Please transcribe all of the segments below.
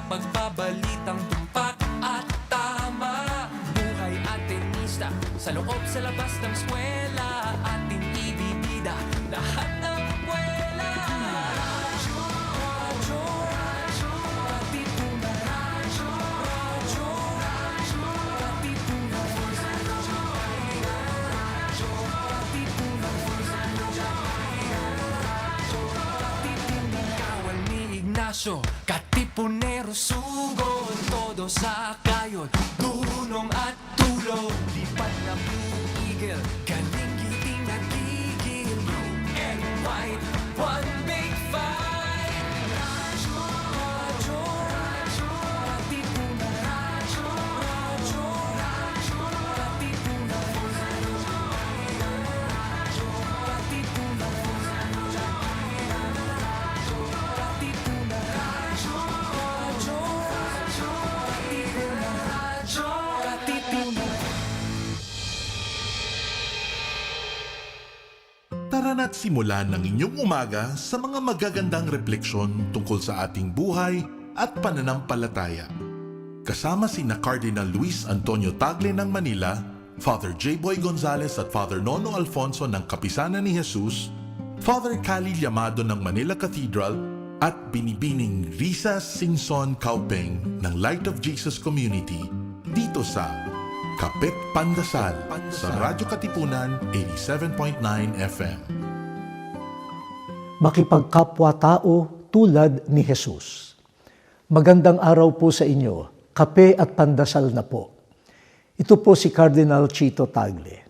Pagbabalitang tumpak at tama. Buhay at tenista, sa loob sa labas ng eskwela, ating ibibida lahat ng buwela. Radyo, radyo, radyo, Katipunan. Radyo, radyo, radyo, Katipunan. Radyo, radyo, Katipunan. Radyo, Katipunan. Kawal ni Ignacio, Katipunero, sugod, todo sa kayod, dunong at tulog, lipat na Blue Eagle, galing giting nagigil, blue and white, one big fight. Radyo, radyo, radyo, Katipunan. Radyo, radyo, radyo, Katipunan. Radyo, Katipunan. Tara na't simulan ng inyong umaga sa mga magagandang refleksyon tungkol sa ating buhay at pananampalataya. Kasama sina Cardinal Luis Antonio Tagle ng Manila, Father J. Boy Gonzales at Father Nono Alfonso ng Kapisanan ni Jesus, Father Cali Llamado ng Manila Cathedral, at Binibining Risa Singson Kaupeng ng Light of Jesus Community dito sa Kapit Pandasal sa Radyo Katipunan 87.9 FM. Makipagkapwa-tao tulad ni Jesus. Magandang araw po sa inyo. Kape at pandasal na po. Ito po si Cardinal Chito Tagle.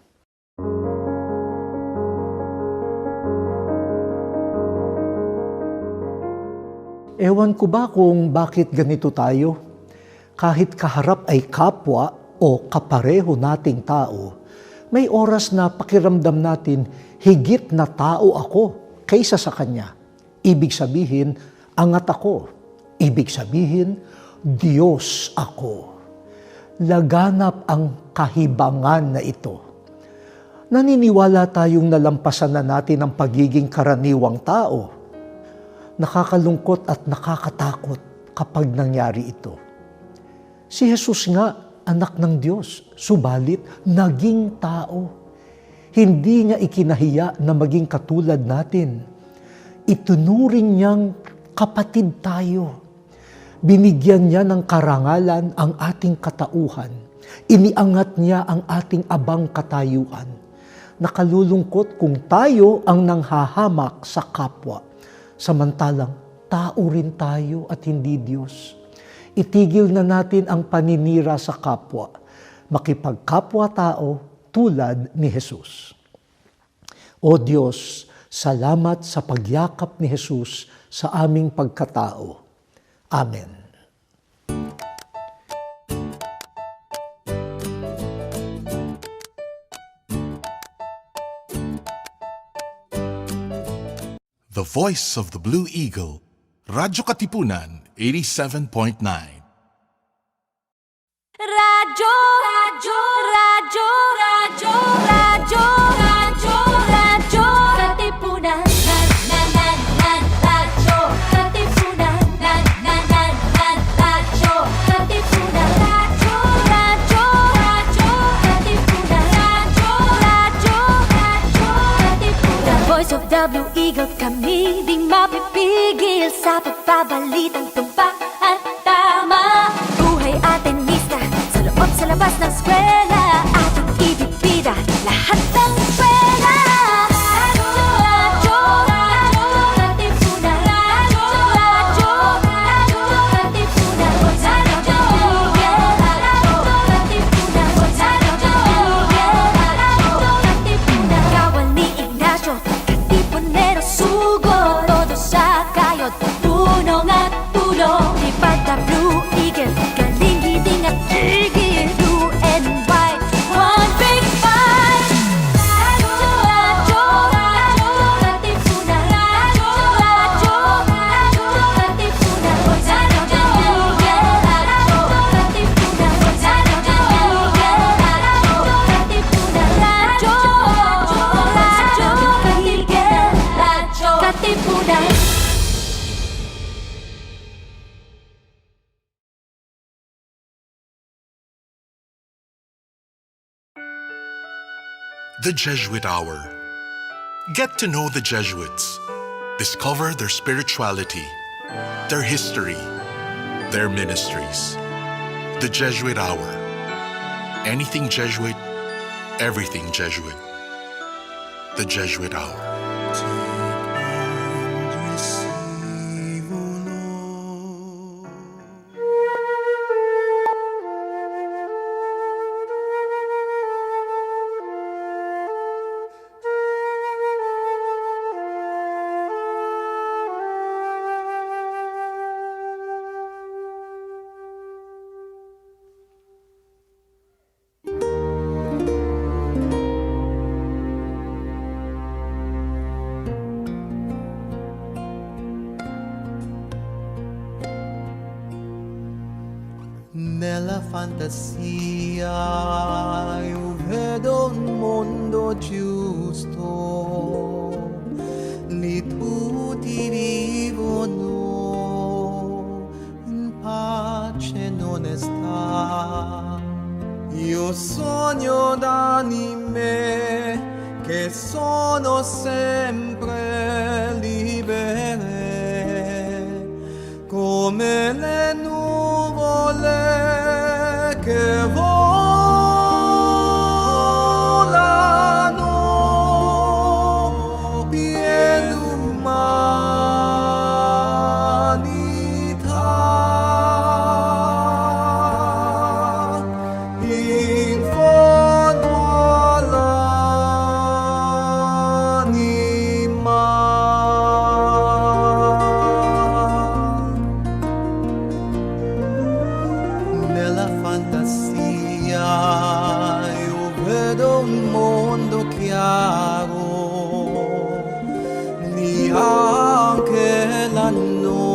Ewan ko ba kung bakit ganito tayo? Kahit kaharap ay kapwa o kapareho nating tao, may oras na pakiramdam natin higit na tao ako kaysa sa kanya. Ibig sabihin, angat ako. Ibig sabihin, Diyos ako. Laganap ang kahibangan na ito. Naniniwala tayong nalampasan na natin ang pagiging karaniwang tao. Nakakalungkot at nakakatakot kapag nangyari ito. Si Jesus nga, anak ng Diyos, subalit naging tao. Hindi niya ikinahiya na maging katulad natin. Itunuring niyang kapatid tayo. Binigyan niya ng karangalan ang ating katauhan. Iniangat niya ang ating abang katayuan. Nakalulungkot kung tayo ang nanghahamak sa kapwa. Samantalang, tao rin tayo at hindi Diyos. Itigil na natin ang paninira sa kapwa. Makipagkapwa-tao tulad ni Jesus. O Diyos, salamat sa pagyakap ni Jesus sa aming pagkatao. Amen. The Voice of the Blue Eagle, Radyo Katipunan 87.9. Radyo, radyo, radyo, radyo, radyo, radyo, radyo, Katipunan. Radyo, Katipunan. Radyo, Katipunan. Radyo, radyo, radyo, Katipunan. Radyo, radyo, radyo, Katipunan. The Voice of the Blue Eagle, kami di mapipigil sa pagbabalitang tumpak at tama. Buhay at tenista, sa loob sa labas ng eskwela, ating ibibida lahat ng eskwela. Radyo, radyo, radyo, Katipunan. Radyo, radyo, radyo, Katipunan. Radyo, radyo, Katipunan. Radyo, Katipunan. Kawal ni Ignacio, Katipunero, sugod, todo sa kayod, tunong at tulong. The Jesuit Hour. Get to know the Jesuits. Discover their spirituality, their history, their ministries. The Jesuit Hour. Anything Jesuit, everything Jesuit. The Jesuit Hour. Nella fantasia io vedo un mondo giusto, lì tutti vivono in pace e onestà. Io sogno d'anime che sono sempre libere, come le nuvole che volano, piene d'umanità, in fondo all'anima. Nella fantasia io vedo un mondo chiaro, lì anche la notte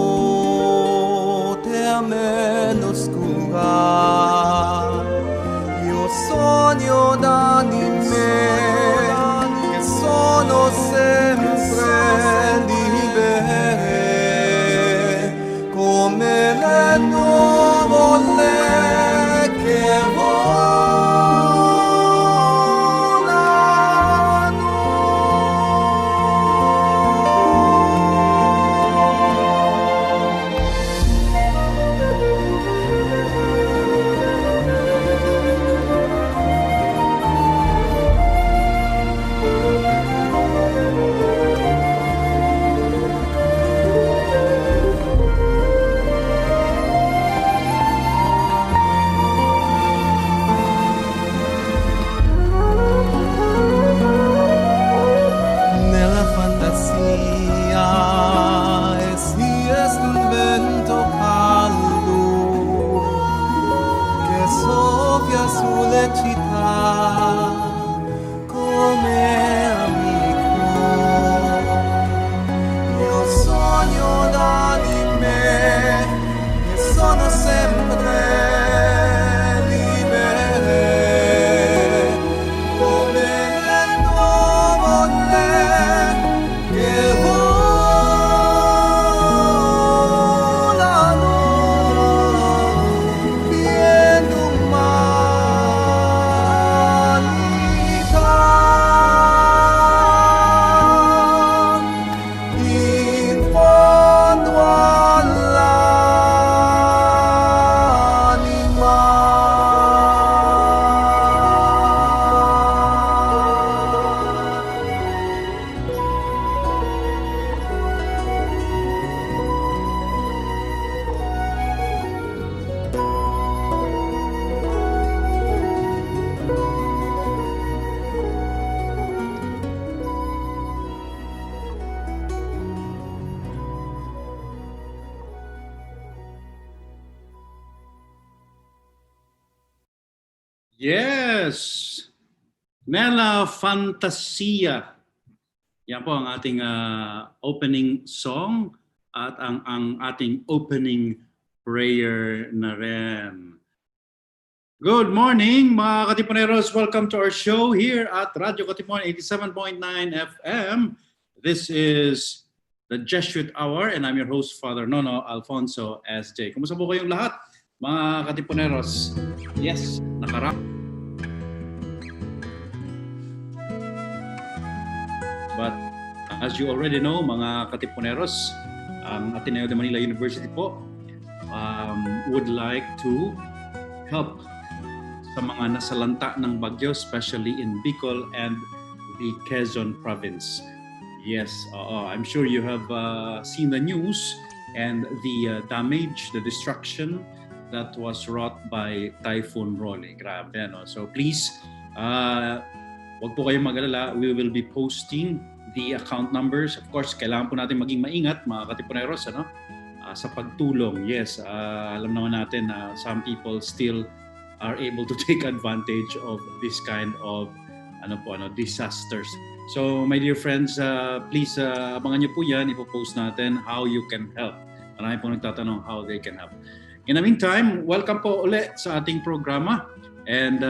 è meno scura. Io sogno d'anime che sono sempre libere, come le nuvole che nella fantasia esiste un vento caldo che soffia sulle città come amico. Io sogno d'anime che sono sempre libere, come le nuvole che volano, piene d'umanità, in fondo Yes! Nella Fantasia. Yan po ang ating opening song at ang ating opening prayer na rin. Good morning mga Katipuneros. Welcome to our show here at Radio Katipon 87.9 FM. This is the Jesuit Hour and I'm your host, Father Nono Alfonso, SJ. Kumusta po kayong lahat mga Katipuneros? Yes, nakarap. As you already know, mga katipuneros, ang Ateneo de Manila University po would like to help sa mga nasalanta ng bagyo, especially in Bicol and the Quezon province. Yes, I'm sure you have seen the news and the damage, the destruction that was wrought by Typhoon Rolly. Grabe, ano? So please, wag po kayong mag-alala. We will be posting the account numbers. Of course, kailangan po natin maging maingat, mga katipuneros, ano? Sa pagtulong. Yes, alam naman natin na some people still are able to take advantage of this kind of disasters. So my dear friends, please abangan niyo po yan. Ipopost natin how you can help. Marami po nagtatanong how they can help. In the meantime, welcome po ulit sa ating programa. And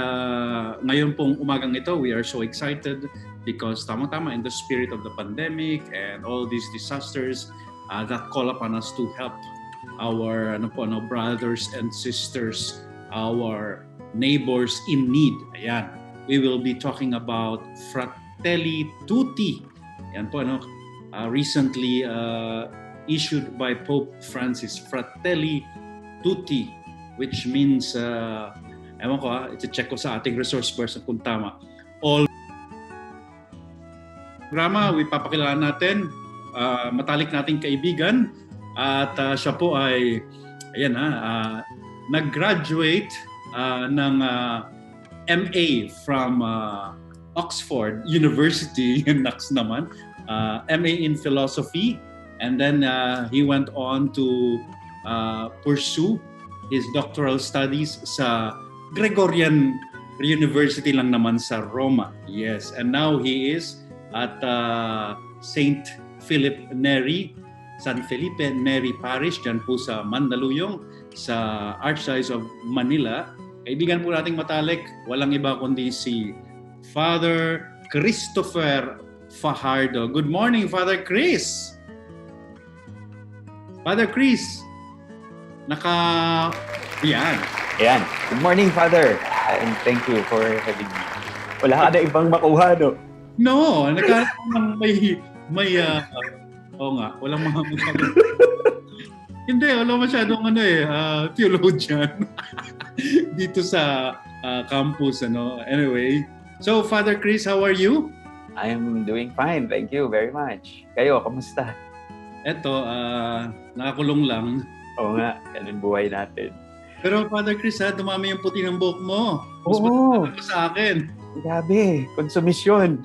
ngayon pong umagang ito, we are so excited because tamang-tama in the spirit of the pandemic and all these disasters that call upon us to help our brothers and sisters, our neighbors in need. Ayan. We will be talking about Fratelli Tutti. Yan po, recently issued by Pope Francis, Fratelli Tutti, which means, ewan ko iti-check ko sa ating resource person kung tama. All programa, ipapakilala natin, matalik nating kaibigan, at siya po ay, ayan nag-graduate ng MA from Oxford University, Naks naman, MA in Philosophy, and then he went on to pursue his doctoral studies sa Gregorian University lang naman sa Roma. Yes, and now he is at Saint Philip Neri, San Felipe Neri Parish, dyan po sa Mandaluyong, sa Archdiocese of Manila. Kaibigan po nating matalik, walang iba kundi si Father Christopher Fajardo. Good morning, Father Cris! Father Cris, Yan. Ayan. Good morning, Father. And thank you for having me. Wala ka na ibang makuha, no? No, nagkaroon may walang mga Hindi, wala masyadong theologian dito sa campus, Anyway, so Father Cris, how are you? I am doing fine. Thank you very much. Kayo, kamusta? Eto, nakakulong lang. Oo nga, ganun buhay natin. Pero Father Cris, dumami yung puti ng buhok mo. Mas Oo. matanda sa akin. Grabe, konsumisyon.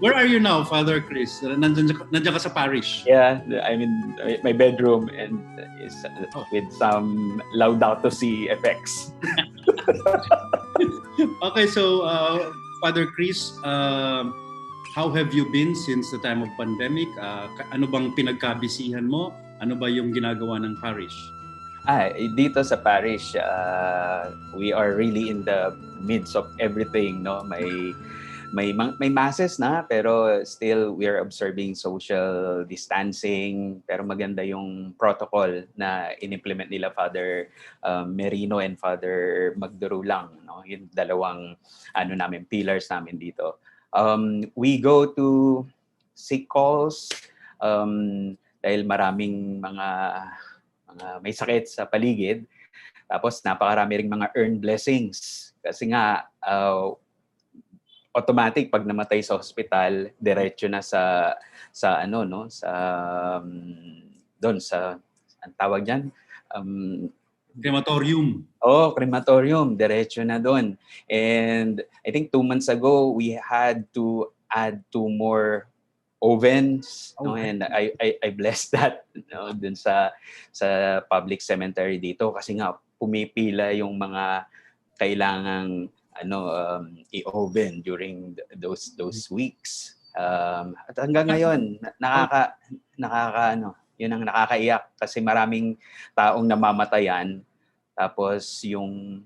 Where are you now, Father Cris? Nandiyan ka sa parish? Yeah, I'm in my bedroom and is with some Laudato Si effects. Okay, so Father Cris, how have you been since the time of pandemic? Ano bang pinagkabisihan mo? Ano ba yung ginagawa ng parish? Dito sa parish, we are really in the midst of everything, no? May masses na, pero still we are observing social distancing, pero maganda yung protocol na in-implement nila Father Merino and Father Magdurulang, no? Yung dalawang pillars namin dito. We go to sick calls dahil maraming mga may sakit sa paligid. Tapos napakarami ring mga earned blessings. Kasi nga, automatic pag namatay sa hospital, diretso na sa ang tawag diyan, Crematorium. Crematorium, diretso na doon. And I think 2 months ago, we had to add 2 more ovens, no? And I blessed that, dun sa public cemetery dito kasi nga pumipila yung mga kailangang i-oven during those weeks. At hanggang ngayon yun ang nakakaiyak kasi maraming taong namamatayan tapos yung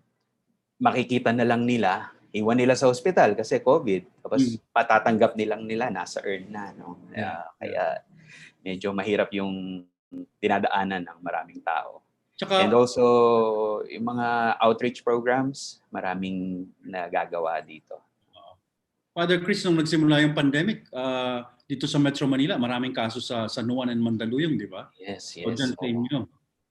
makikita na lang nila, iwan nila sa hospital kasi COVID, tapos patatanggap nila nasa urn na, no? Kaya medyo mahirap yung dinadaanan ng maraming tao. And also, yung mga outreach programs, maraming nagagawa dito. Father Cris, nung nagsimula yung pandemic, dito sa Metro Manila, maraming kaso sa San Juan and Mandaluyong, di ba? Yes, O yes. dyan sa inyo.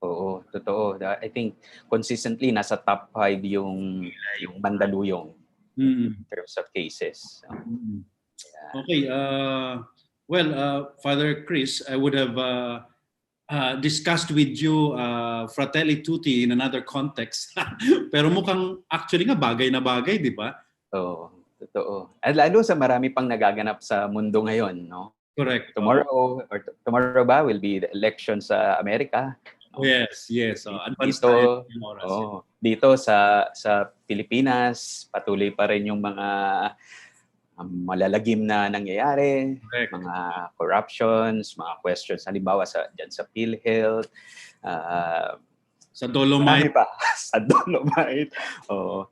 Oo, totoo. I think consistently nasa top 5 yung Mandaluyong Mm. in terms of cases. So, Mm. yeah. Okay. Father Chris, I would have discussed with you Fratelli Tutti in another context. Pero mukhang actually nga bagay na bagay, di ba? Oo, totoo. At lalo sa marami pang nagaganap sa mundo ngayon, no? Correct. Tomorrow ba will be the election sa Amerika. Oh, yes. Advanced Dito, tayo ng oras. dito sa Pilipinas, patuloy pa rin yung mga malalagim na nangyayari, Correct. mga corruptions, mga questions halimbawa diyan sa PhilHealth, Sa marami Dolomite. pa sa Dolomite. Oo.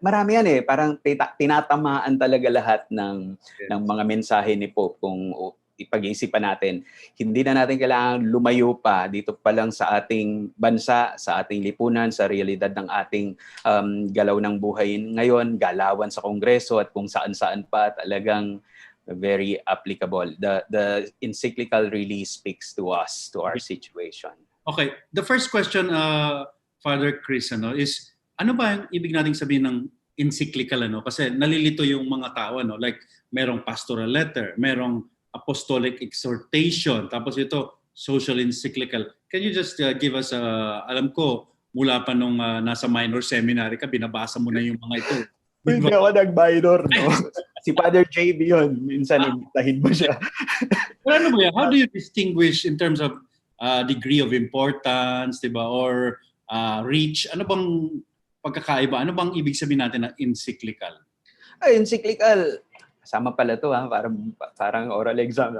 Marami yan parang tinatamaan talaga lahat ng mga mensahe ni Pope kung ipag-iisipan natin. Hindi na natin kailangan lumayo pa dito pa lang sa ating bansa, sa ating lipunan, sa realidad ng ating galaw ng buhay ngayon, galawan sa Kongreso at kung saan-saan pa, talagang very applicable. The encyclical really speaks to us, to our situation. Okay. The first question, Father Chris, is ano ba yung ibig nating sabihin ng encyclical? Kasi nalilito yung mga tao. Like, merong pastoral letter, merong Apostolic exhortation, tapos ito, Social Encyclical. Can you just give us, alam ko, mula pa nung nasa minor seminary ka, binabasa mo na yung mga ito. Hindi ako nag-minor, no? Si Father JB yun. Minsan, imitahin mo siya. Well, ano ba yan? How do you distinguish in terms of degree of importance, diba? Or reach? Ano bang pagkakaiba? Ano bang ibig sabihin natin ng encyclical? Encyclical. Kasama pala to, parang oral exam.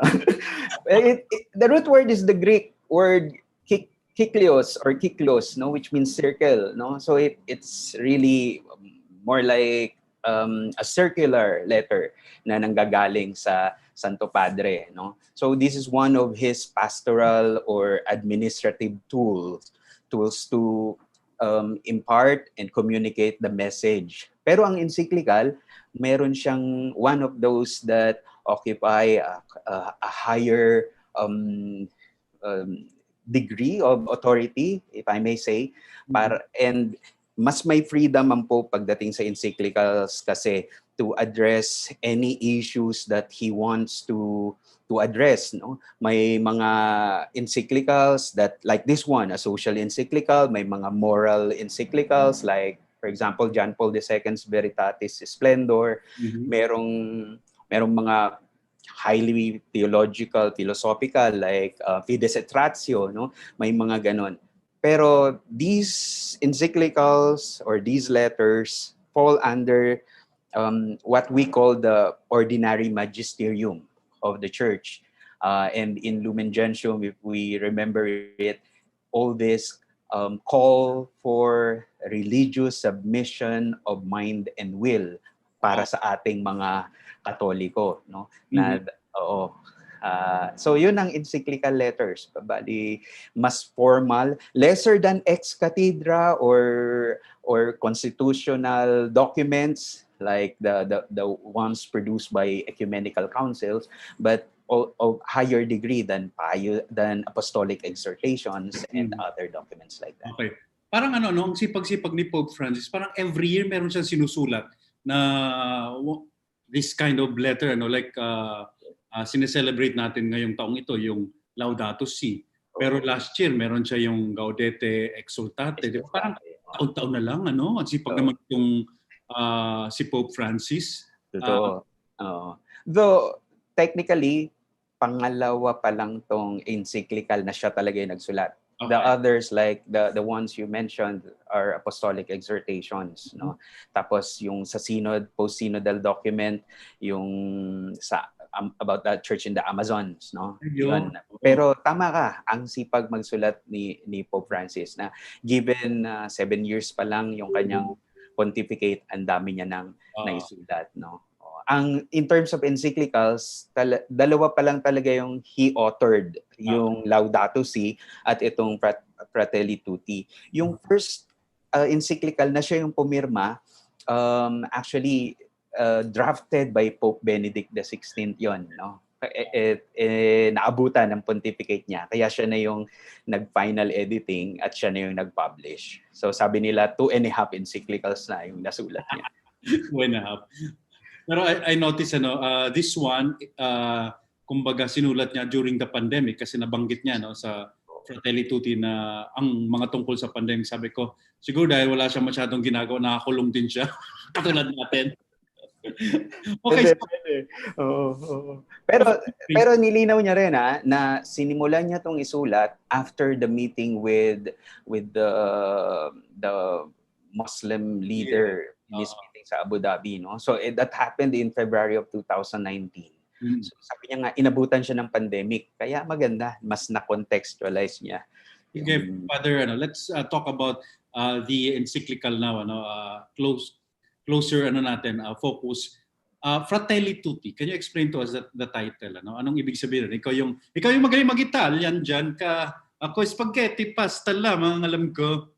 The root word is the Greek word kiklios or kiklos, no, which means circle, no. So it's really more like a circular letter na nanggagaling sa Santo Padre, no. So this is one of his pastoral or administrative tools to impart and communicate the message. Pero ang encyclical, meron siyang one of those that occupy a higher degree of authority, if I may say, and mas may freedom ang Pope pagdating sa encyclicals kasi to address any issues that he wants to address, no. May mga encyclicals that like this one, a social encyclical, may mga moral encyclicals like for example, John Paul II's Veritatis Splendor, merong mga highly theological, philosophical like Fides et Ratio, no? May mga ganon. Pero these encyclicals or these letters fall under what we call the ordinary magisterium of the church. And in Lumen Gentium, if we remember it, all this call for religious submission of mind and will para sa ating mga Katoliko, no? So yun ang encyclical letters, bali mas formal, lesser than ex cathedra or constitutional documents like the ones produced by ecumenical councils, but of higher degree than apostolic exhortations and other documents like that. Okay. Parang ang sipag-sipag ni Pope Francis, parang every year meron siyang sinusulat na this kind of letter, like sineselebrate natin ngayong taong ito, yung Laudato Si. Pero last year, meron siya yung Gaudete Exsultate. Diba? Parang taon-taon na lang, ang sipag naman yung si Pope Francis. Totoo. Though, technically, pangalawa pa lang tong encyclical na siya talaga yung nagsulat. Okay. The others, like the ones you mentioned, are apostolic exhortations, no? Tapos yung sa synod, post-synodal document, yung sa about that church in the Amazons, no? Yun. Pero tama ka, ang sipag magsulat ni Pope Francis na given 7 years pa lang yung kanyang pontificate, ang dami niya nang naisulat, no? In terms of encyclicals, dalawa pa lang talaga yung he authored, yung Laudato Si at itong Fratelli Tutti. Yung first encyclical na siya yung pumirma, actually drafted by Pope Benedict XVI yon, no? naabutan ng pontificate niya. Kaya siya na yung nag-final editing at siya na yung nag-publish. So sabi nila 2.5 encyclicals na yung nasulat niya. 2.5. Pero I noticed this one, kumbaga sinulat niya during the pandemic kasi nabanggit niya sa Fratelli Tutti na ang mga tungkol sa pandemic. Sabi ko, siguro dahil wala siya masyadong ginagawa, nakakulong din siya. Katulad natin. Okay. Pwede. Oo. Pero nilinaw niya rin na sinimulan niya tong isulat after the meeting with the Muslim leader in this meeting sa Abu Dhabi, no? So that happened in February of 2019. So sabi niya nga inabutan siya ng pandemic. Kaya maganda, mas na-contextualize niya. Okay, Father, let's talk about the encyclical now, closer focus. Fratelli Tutti. Can you explain to us the title? Anong ibig sabihin? Ikaw yung magaling mag-Italian diyan ka. Ako spaghetti pasta lang ang alam ko.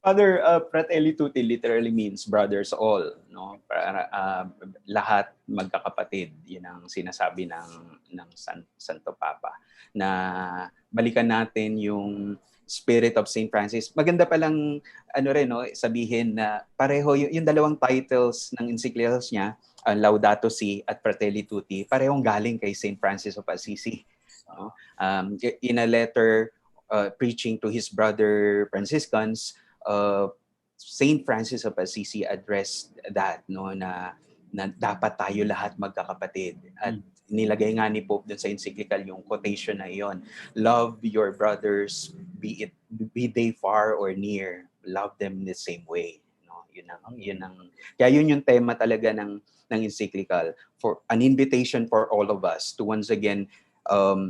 Father, Fratelli Tutti literally means brothers all, no? Para lahat magkakapatid. 'Yun ang sinasabi ng Santo Papa. Na balikan natin yung Spirit of St. Francis. Maganda pa lang sabihin na pareho yung dalawang titles ng encyclicals niya, Laudato Si at Fratelli Tutti, parehong galing kay St. Francis of Assisi. No? In a letter preaching to his brother Franciscans, Saint Francis of Assisi addressed that na dapat tayo lahat magkakapatid at nilagay nga ni Pope dun sa encyclical yung quotation na iyon, love your brothers, be they far or near, love them the same way. Kaya yun yung tema talaga ng encyclical, for an invitation for all of us to once again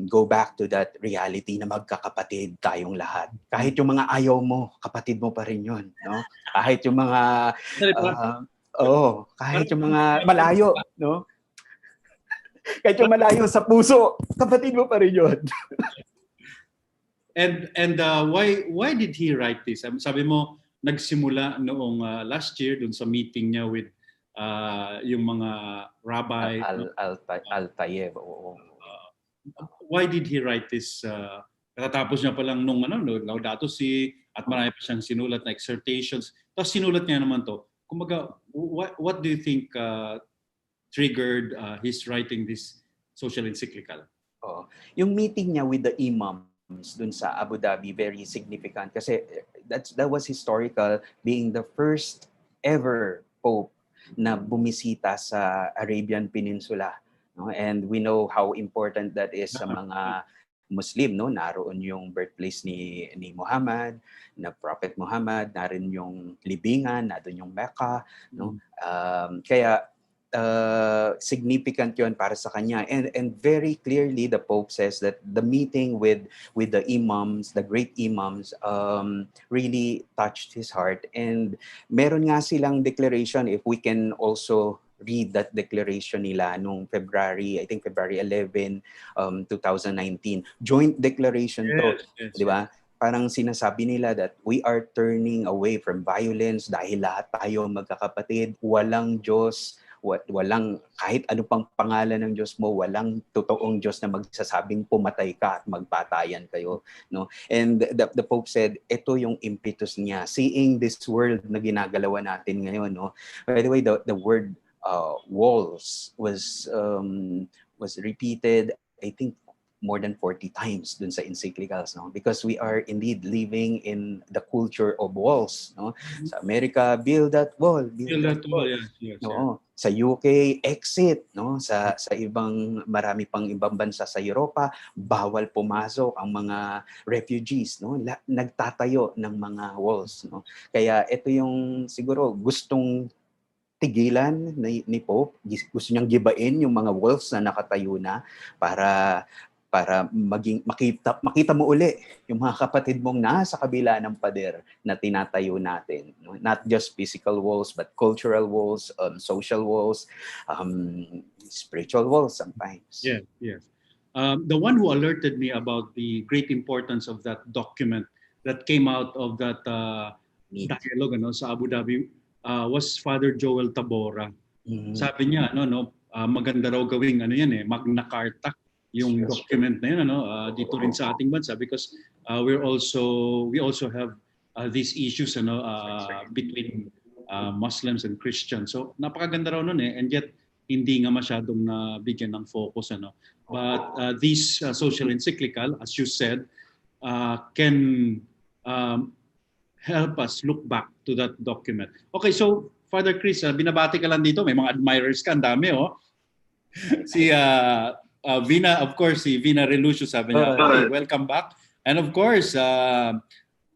go back to that reality na magkakapatid tayong lahat. Kahit yung mga ayaw mo, kapatid mo pa rin yun, no? Kahit yung mga kahit yung mga malayo, no? Kahit yung malayo sa puso, kapatid mo pa rin yun. And why did he write this? Sabi mo nagsimula noong last year dun sa meeting niya with yung mga rabbi. Al-Tayeb, oo. Why did he write this? Katatapos niya pa lang nung Laudato Si at marami pa siyang sinulat na exhortations. Tapos sinulat niya naman to. Kumbaga, what do you think triggered his writing this social encyclical? Yung meeting niya with the imams dun sa Abu Dhabi, very significant kasi that was historical, being the first ever pope na bumisita sa Arabian Peninsula. No? And we know how important that is sa mga Muslim, no? Naroon yung birthplace ni Muhammad, na Prophet Muhammad, narin yung libingan, naroon yung Mecca, no? Kaya significant yon para sa kanya, and very clearly the Pope says that the meeting with the imams, the great imams, really touched his heart. And meron nga silang declaration, if we can also read that declaration nila nung February 11, 2019. Joint declaration to, di ba? Parang sinasabi nila that we are turning away from violence dahil lahat tayo magkakapatid, walang Diyos, walang kahit ano pang pangalan ng Diyos mo, walang totoong Diyos na magsasabing pumatay ka at magpatayan kayo, no? And the Pope said ito yung impetus niya, seeing this world na ginagalawan natin ngayon, no? By the way, the word walls was repeated, I think, more than 40 times dun sa encyclicals, no? Because we are indeed living in the culture of walls, no? Sa America, build that wall, build that wall. Yes. No? Sa UK, exit, no? Sa ibang marami pang ibang bansa sa Europa, bawal pumasok ang mga refugees, no? Nagtatayo ng mga walls, no? Kaya ito yung siguro gustong tigilan ni Pope, gusto niyang gibain yung mga walls na nakatayo na para makita mo uli yung mga kapatid mong nasa kabila ng pader na tinatayo natin. Not just physical walls, but cultural walls, social walls, spiritual walls sometimes. Yes. The one who alerted me about the great importance of that document that came out of that dialogue sa Abu Dhabi was Father Joel Tabora. Sabi niya, maganda raw gawing ano yan Magna Carta yung Yes, document na yun dito rin sa ating bansa because we also have these issues between Muslims and Christians. So napakaganda raw nun and yet hindi nga masyadong nabigyan ng focus But this social encyclical, as you said, can help us look back to that document. Okay, so Father Cris, binabati ka lang dito, may mga admirers ka, ang dami Si Vina, of course, si Vina Relucio sabi niya, hey, welcome back. And of course,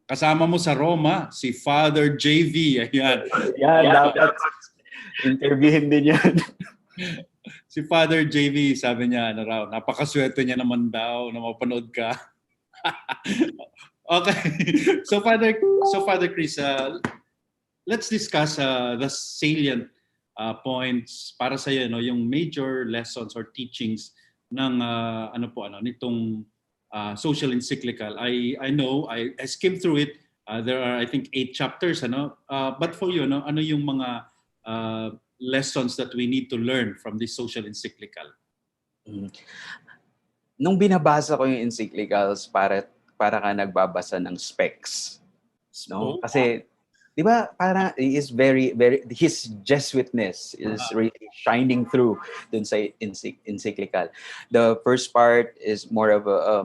kasama mo sa Roma, si Father JV. Ayan. Yan, dapat interviewin din yan. Si Father JV, sabi niya, napakaswerte niya naman daw na mapanood ka. Okay. So Father Cris, let's discuss the salient points para sa iyo, yung major lessons or teachings ng nitong Social Encyclical. I know I skimmed through it. There are I think 8 chapters but for you ano yung mga lessons that we need to learn from this Social Encyclical? Nung binabasa ko yung encyclicals, para ka nagbabasa ng specs, no? Kasi 'di ba, parang is very his Jesuitness is really shining through dun sa encyclical. The first part is more of a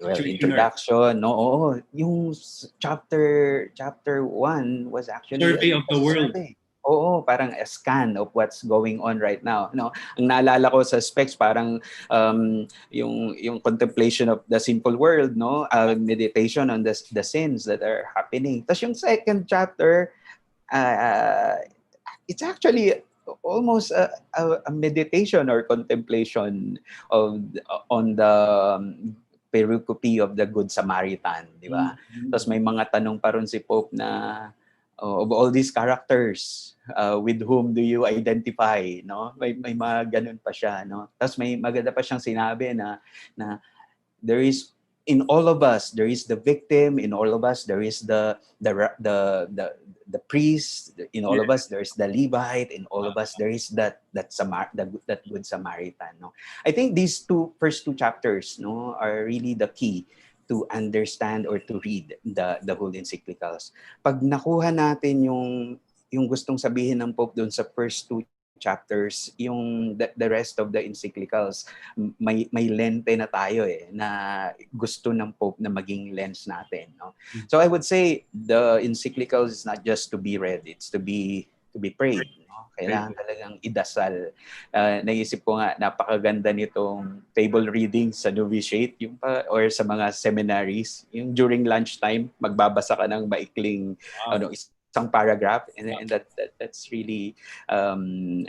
introduction, no? Oo, yung chapter 1 was actually Survey of the world. Oo, parang a scan of what's going on right now. No, ang naalala ko sa specs parang yung contemplation of the simple world, no, meditation on the sins that are happening. Tapos yung second chapter, it's actually almost a meditation or contemplation on the pericope of the Good Samaritan, di ba? Tapos may mga tanong pa ron si Pope na of all these characters, with whom do you identify, no? May mga ganun pa siya, no? Tapos may maganda pa siyang sinabi na there is in all of us there is the victim, in all of us there is the priest, in all of us there is the Levite, in all of us there is that good Samaritan, no? I think these first two chapters, no, are really the key to understand or to read the whole encyclicals. Pag nakuha natin yung gustong sabihin ng Pope doon sa first 2 chapters, yung the rest of the encyclicals, may lente na tayo na gusto ng Pope na maging lens natin, no? So I would say the encyclicals is not just to be read, it's to be prayed. Kailangan talagang idasal. Naisip ko nga, napakaganda nitong table reading sa novitiate, or sa mga seminaries. Yung during lunchtime, magbabasa ka ng maikling isang paragraph, and that's really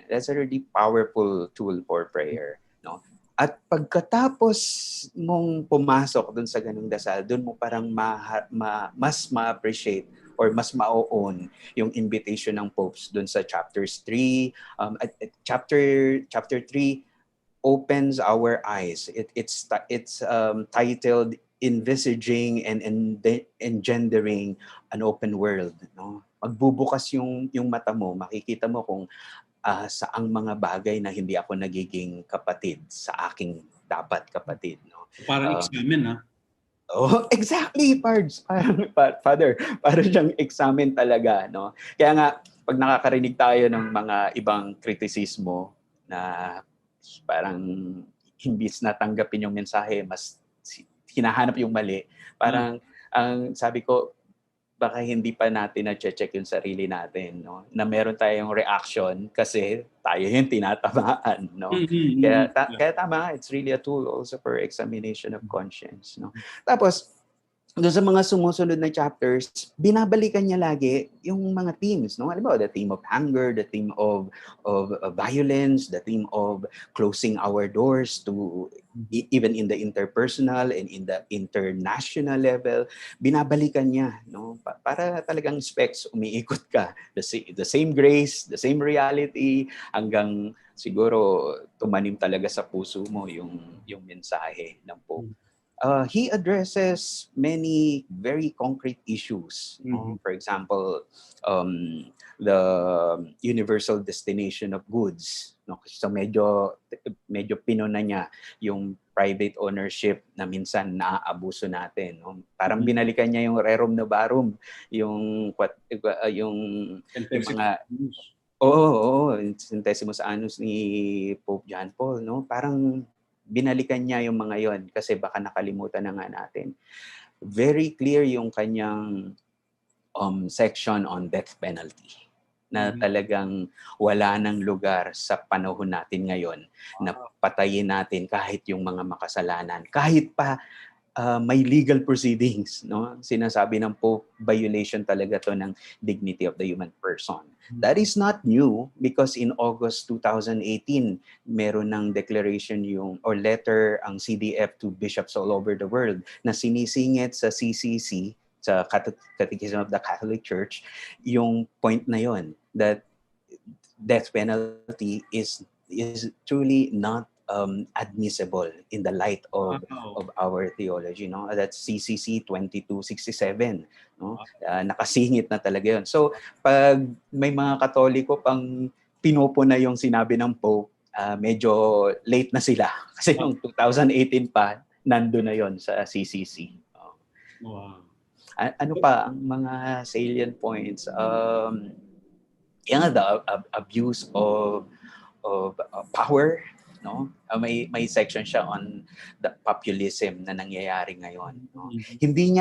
that's a really powerful tool for prayer, no? At pagkatapos mong pumasok dun sa ganung dasal, dun mo parang mas ma-appreciate or mas ma-own yung invitation ng popes dun sa chapters 3. Chapter 3 opens our eyes. It's titled Envisaging and Engendering an Open World, no? Magbubukas yung mata mo, makikita mo kung saang mga bagay na hindi ako nagiging kapatid sa aking dapat kapatid, no? Parang examen, Oh, exactly, Pards. Father, parang siyang examen talaga, no? Kaya nga, pag nakakarinig tayo ng mga ibang kritisismo na parang imbis na tanggapin yung mensahe, mas hinahanap yung mali, parang ang sabi ko, baka hindi pa natin na-check yung sarili natin, no? Na meron tayong reaction kasi tayo yung tinatamaan, no? Kaya tama, it's really a tool also for examination of conscience, no? Tapos doon sa mga sumusunod na chapters, binabalikan niya lagi yung mga themes, no? Halimbawa, the theme of hunger, the theme of violence, the theme of closing our doors to even in the interpersonal and in the international level. Binabalikan niya, no? Para talagang specs, umiikot ka. The same grace, the same reality, hanggang siguro tumanim talaga sa puso mo yung mensahe ng Pope. he addresses many very concrete issues. No? For example, the universal destination of goods. No? So medyo pinuna niya yung private ownership na minsan naaabuso natin. No? Parang binalikan niya yung rerum novarum, yung mga Oo, Centesimus Annus ni Pope John Paul, no? Parang binalikan niya yung mga yon kasi baka nakalimutan na nga natin. Very clear yung kanyang section on death penalty na talagang wala nang lugar sa panahon natin ngayon na patayin natin kahit yung mga makasalanan, kahit pa may legal proceedings, no? Sinasabi ng Pope, violation talaga to ng dignity of the human person. That is not new because in August 2018, meron ng declaration or letter ang CDF to bishops all over the world na sinisingit sa CCC, sa Catechism of the Catholic Church, yung point na yon that death penalty is truly not admissible in the light of our theology, no? That's CCC 2267, no? Nakasingit na talaga 'yon. So pag may mga Katoliko pang pinupo na yung sinabi ng Pope, medyo late na sila kasi yung 2018 pa nandoon na 'yon sa CCC. Wow. Ano pa ang mga salient points? The abuse of power, no? May section siya on the populism na nangyayari ngayon, no? Hindi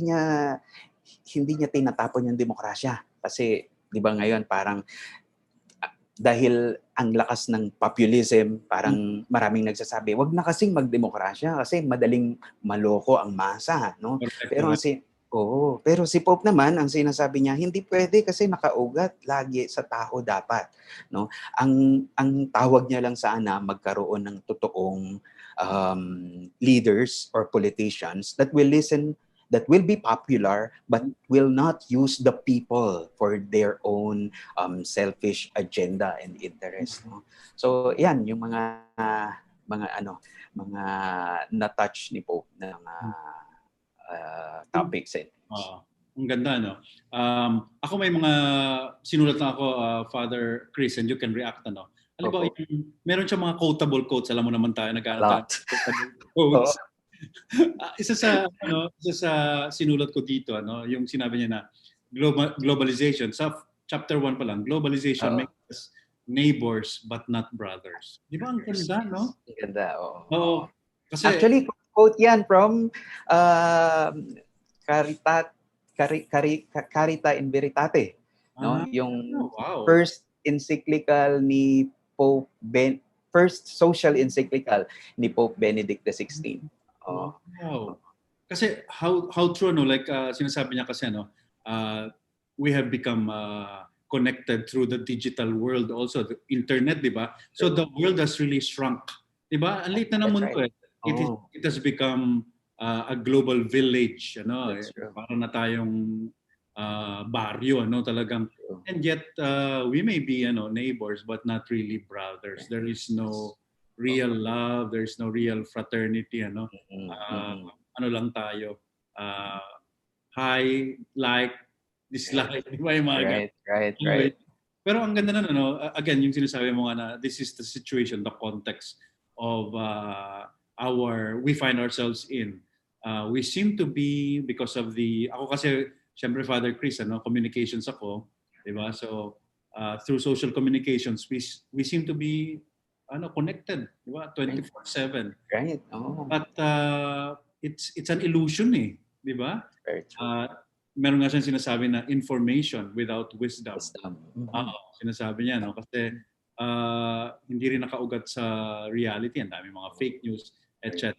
niya tinatapon yung demokrasya kasi 'di ba ngayon parang dahil ang lakas ng populism, parang maraming nagsasabi, wag na kasing magdemokrasya kasi madaling maloko ang masa, no? Pero si Pope naman, ang sinasabi niya, hindi pwede kasi nakaugat lagi sa tao dapat, no? Ang tawag niya lang sana magkaroon ng totoong leaders or politicians that will be popular but will not use the people for their own selfish agenda and interest, no? So yan yung mga na-touch ni Pope na mga topics. Ang ganda, no? Ako may mga sinulat na ako, Father Cris, and you can react, no? Alam ba, meron siya mga quotable quotes. Alam mo naman tayo, nagkaroon tayo quotable quotes. Isa sa sinulat ko dito, ano, yung sinabi niya na globalization, sa chapter 1 pa lang, globalization makes us neighbors but not brothers. Di ba ang ganda, no? Ang ganda, Oo. Kasi, actually, quote yan from Carita in Veritate, no? Yung first encyclical ni Pope first social encyclical ni Pope Benedict XVI. Wow. Kasi how true, no, like sinasabi niya kasi, no, we have become connected through the digital world also, the internet, di ba? So the world has really shrunk. Di ba? Ang liit na ng mundo, eh. It has become a global village, ano, para na tayong baryo, ano, talagang. And yet we may be, neighbors but not really brothers. There is no real love, there is no real fraternity, ano. Ano lang tayo, hi, like, dislike, di ba, yung mga right. Pero ang ganda na, again, yung sinasabi mo nga na this is the situation, the context of we find ourselves in. We seem to be, because of ako kasi, syempre, Father Cris, communications ako, di ba? So, through social communications, we seem to be connected, di ba? 24/7. Right. But it's an illusion, eh, di ba? Meron nga siyang sinasabi na information without wisdom. Sinasabi niya, no? Kasi hindi rin nakaugat sa reality. Ang dami mga fake news, etc.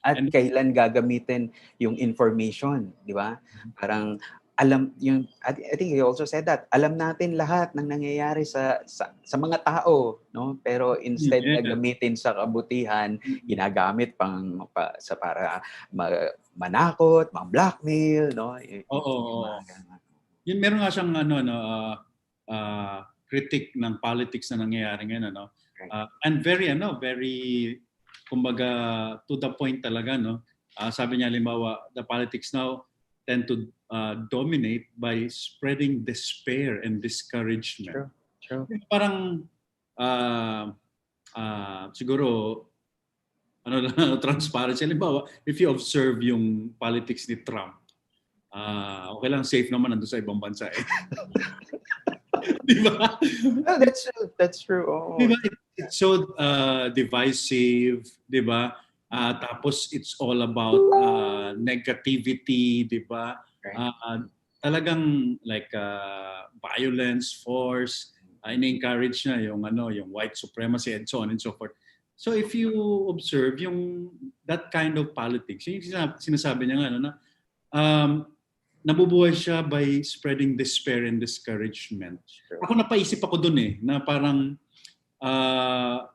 At kailan gagamitin yung information, di ba? Parang I think he also said that alam natin lahat ng nangyayari sa mga tao, no? Pero instead na gamitin sa kabutihan, ginagamit para manakot, ma-blackmail, no? Yun, meron nga siyang critic ng politics na nangyayari ngayon, and very kumbaga to the point talaga, no? Sabi niya, halimbawa, the politics now tend to dominate by spreading despair and discouragement. True. Parang siguro ano lang, transparency. Halimbawa, if you observe yung politics ni Trump, okay lang, safe naman nandun sa ibang bansa eh. Di ba? No, that's true. Oo. Di ba? It's so divisive, di ba? Tapos it's all about negativity, di ba? Right. Talagang like violence, force, in-encourage niya yung yung white supremacy and so on and so forth. So if you observe yung that kind of politics, yung sinasabi niya nga na nabubuhay siya by spreading despair and discouragement. True. Ako napaisip ako dun eh, na parang,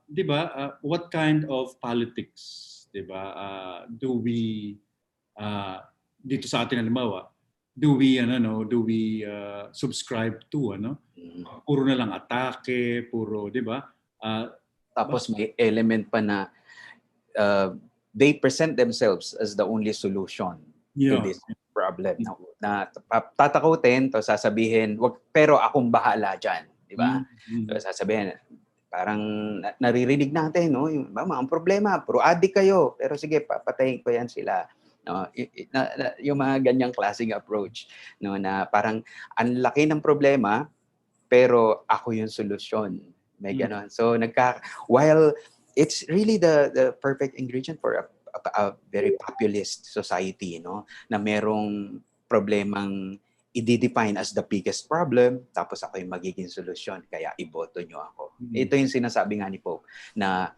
di ba, what kind of politics, di ba, do we, dito sa atin halimbawa, do we subscribe to, Puro na lang atake, puro, di ba? Tapos may element pa na they present themselves as the only solution to this problem. Na tatakutin, to sasabihin, wag, pero akong bahala dyan. Di ba? So, sasabihin, parang naririnig natin, no? Yung, mama, ang problema, puro adik kayo. Pero sige, papatayin ko yan sila. No? Yung mga ganyang klaseng approach. No? Na parang, ang laki ng problema, pero ako yung solusyon. May ganon. So, while it's really the perfect ingredient for a very populist society, no? Na merong problemang i-define as the biggest problem, tapos ako yung magiging solusyon, kaya iboto nyo ako. Ito yung sinasabi nga ni Pope, na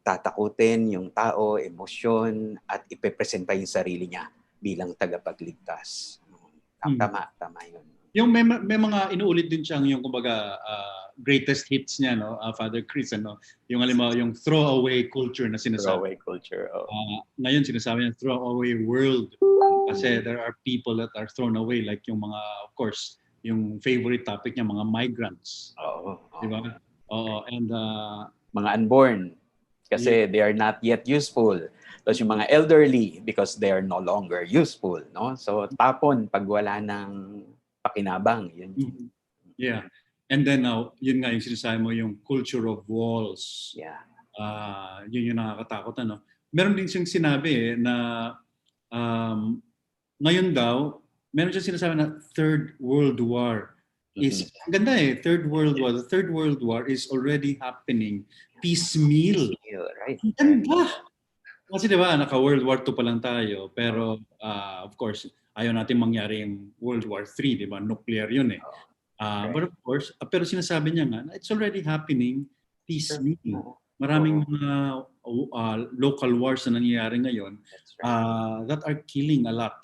tatakutin yung tao, emosyon, at ipepresenta yung sarili niya bilang tagapagligtas. Tama yun. Yung may mga inuulit din siyang yung kumbaga greatest hits niya, no, Father Cris, yung halimbawa yung throwaway culture na sinasabi. Throwaway culture. Oh. Ngayon sinasabi niya throwaway world kasi there are people that are thrown away, like yung mga, of course, yung favorite topic niya, mga migrants. Di ba? And mga unborn kasi they are not yet useful. Tapos yung mga elderly because they are no longer useful, no? So tapon pag wala ng pakinabang, yun. Yeah. And then now, yun nga yung sinasabi mo, yung culture of walls. Yeah. Yun yung nakakatakot, Meron din siyang sinabi na ngayon daw, meron siyang sinasabi na Third World War is, ganda Third World War. The Third World War is already happening piecemeal. Right. Ganda! Kasi diba, naka-World War II pa lang tayo, pero of course, ayaw natin mangyari yung World War III, di ba? Nuclear yun eh. But of course, pero sinasabi niya nga, it's already happening piecemeal. Maraming mga local wars na nangyayari ngayon that are killing a lot.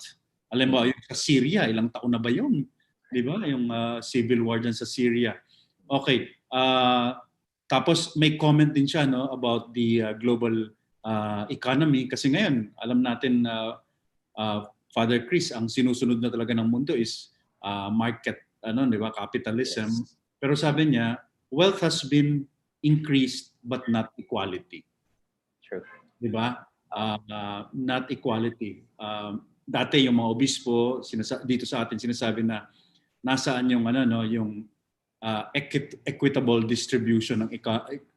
Alam mo, yung sa Syria, ilang taon na ba yun? Di ba? Yung civil war dyan sa Syria. Okay. Tapos may comment din siya about the global economy. Kasi ngayon, alam natin Father Cris, ang sinusunod na talaga ng mundo is market, di ba, capitalism. Yes. Pero sabi niya, wealth has been increased but not equality. True. Di ba? Not equality. Dati yung mga obispo dito sa atin sinasabi na nasaan yung yung equitable distribution ng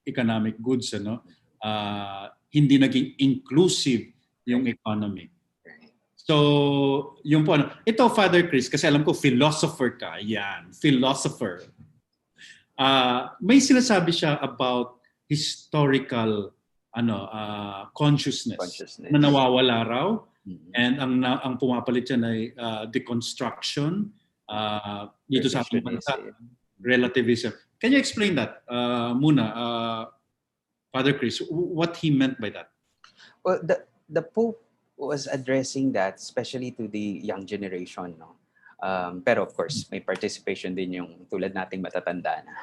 economic goods, hindi naging inclusive yung economy. So, yung po ito Father Cris, kasi alam ko philosopher ka. Yan, philosopher. May sinasabi siya about historical consciousness na nawawala raw. And ang pumapalit yan ay deconstruction, dito sa ating bansa, relativism. Can you explain that muna, Father Cris, what he meant by that? Well, the Pope was addressing that especially to the young generation, no? Pero of course, may participation din yung tulad nating matatanda na.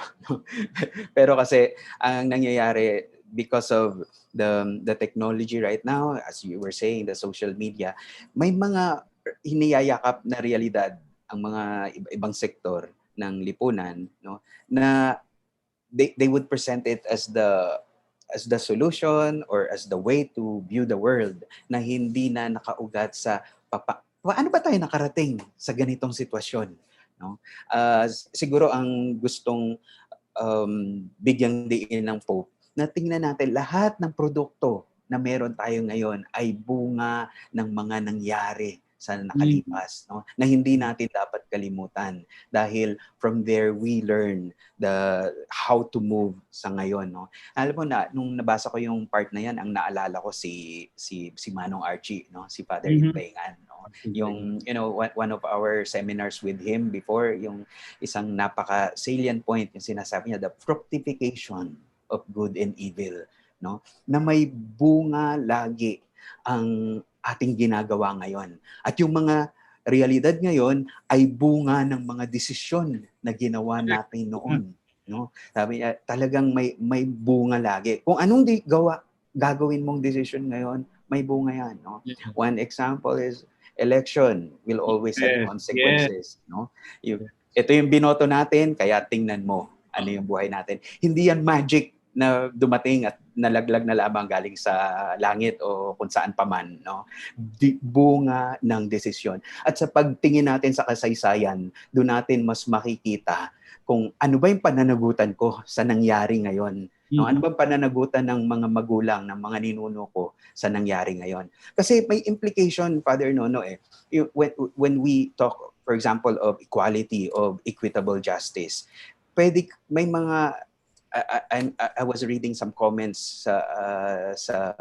Pero kasi ang nangyayari because of the technology right now, as you were saying, the social media, may mga hiniyayakap na realidad ang mga ibang sektor ng lipunan, no, na they would present it as as the solution or as the way to view the world na hindi na nakaugat sa paano ba tayo nakarating sa ganitong sitwasyon, no? Siguro ang gustong bigyang diin ng Pope na tingnan natin lahat ng produkto na meron tayo ngayon ay bunga ng mga nangyari sa nakalipas, no? Na hindi natin dapat kalimutan dahil from there we learn how to move sa ngayon, no? Alam mo na nung nabasa ko yung part na yan, ang naalala ko si Manong Archie, no? Si Father Impengan, no? Yung one of our seminars with him before, yung isang napaka salient point yung sinasabi niya, the fructification of good and evil, no? Na may bunga lagi ang ating ginagawa ngayon. At yung mga realidad ngayon ay bunga ng mga desisyon na ginawa natin noon, no? Sabi niya, talagang may bunga lagi. Kung anong gagawin mong desisyon ngayon, may bunga yan, no? One example is election will always have consequences, no? Ito yung binoto natin, kaya tingnan mo ano yung buhay natin. Hindi yan magic na dumating at nalaglag na lamang galing sa langit o kung saan pa man, no? Bunga ng desisyon. At sa pagtingin natin sa kasaysayan, doon natin mas makikita kung ano ba yung pananagutan ko sa nangyari ngayon. No? Ano ba pananagutan ng mga magulang, ng mga ninuno ko sa nangyari ngayon? Kasi may implication, Father Nono, when we talk, for example, of equality, of equitable justice, may mga I was reading some comments sa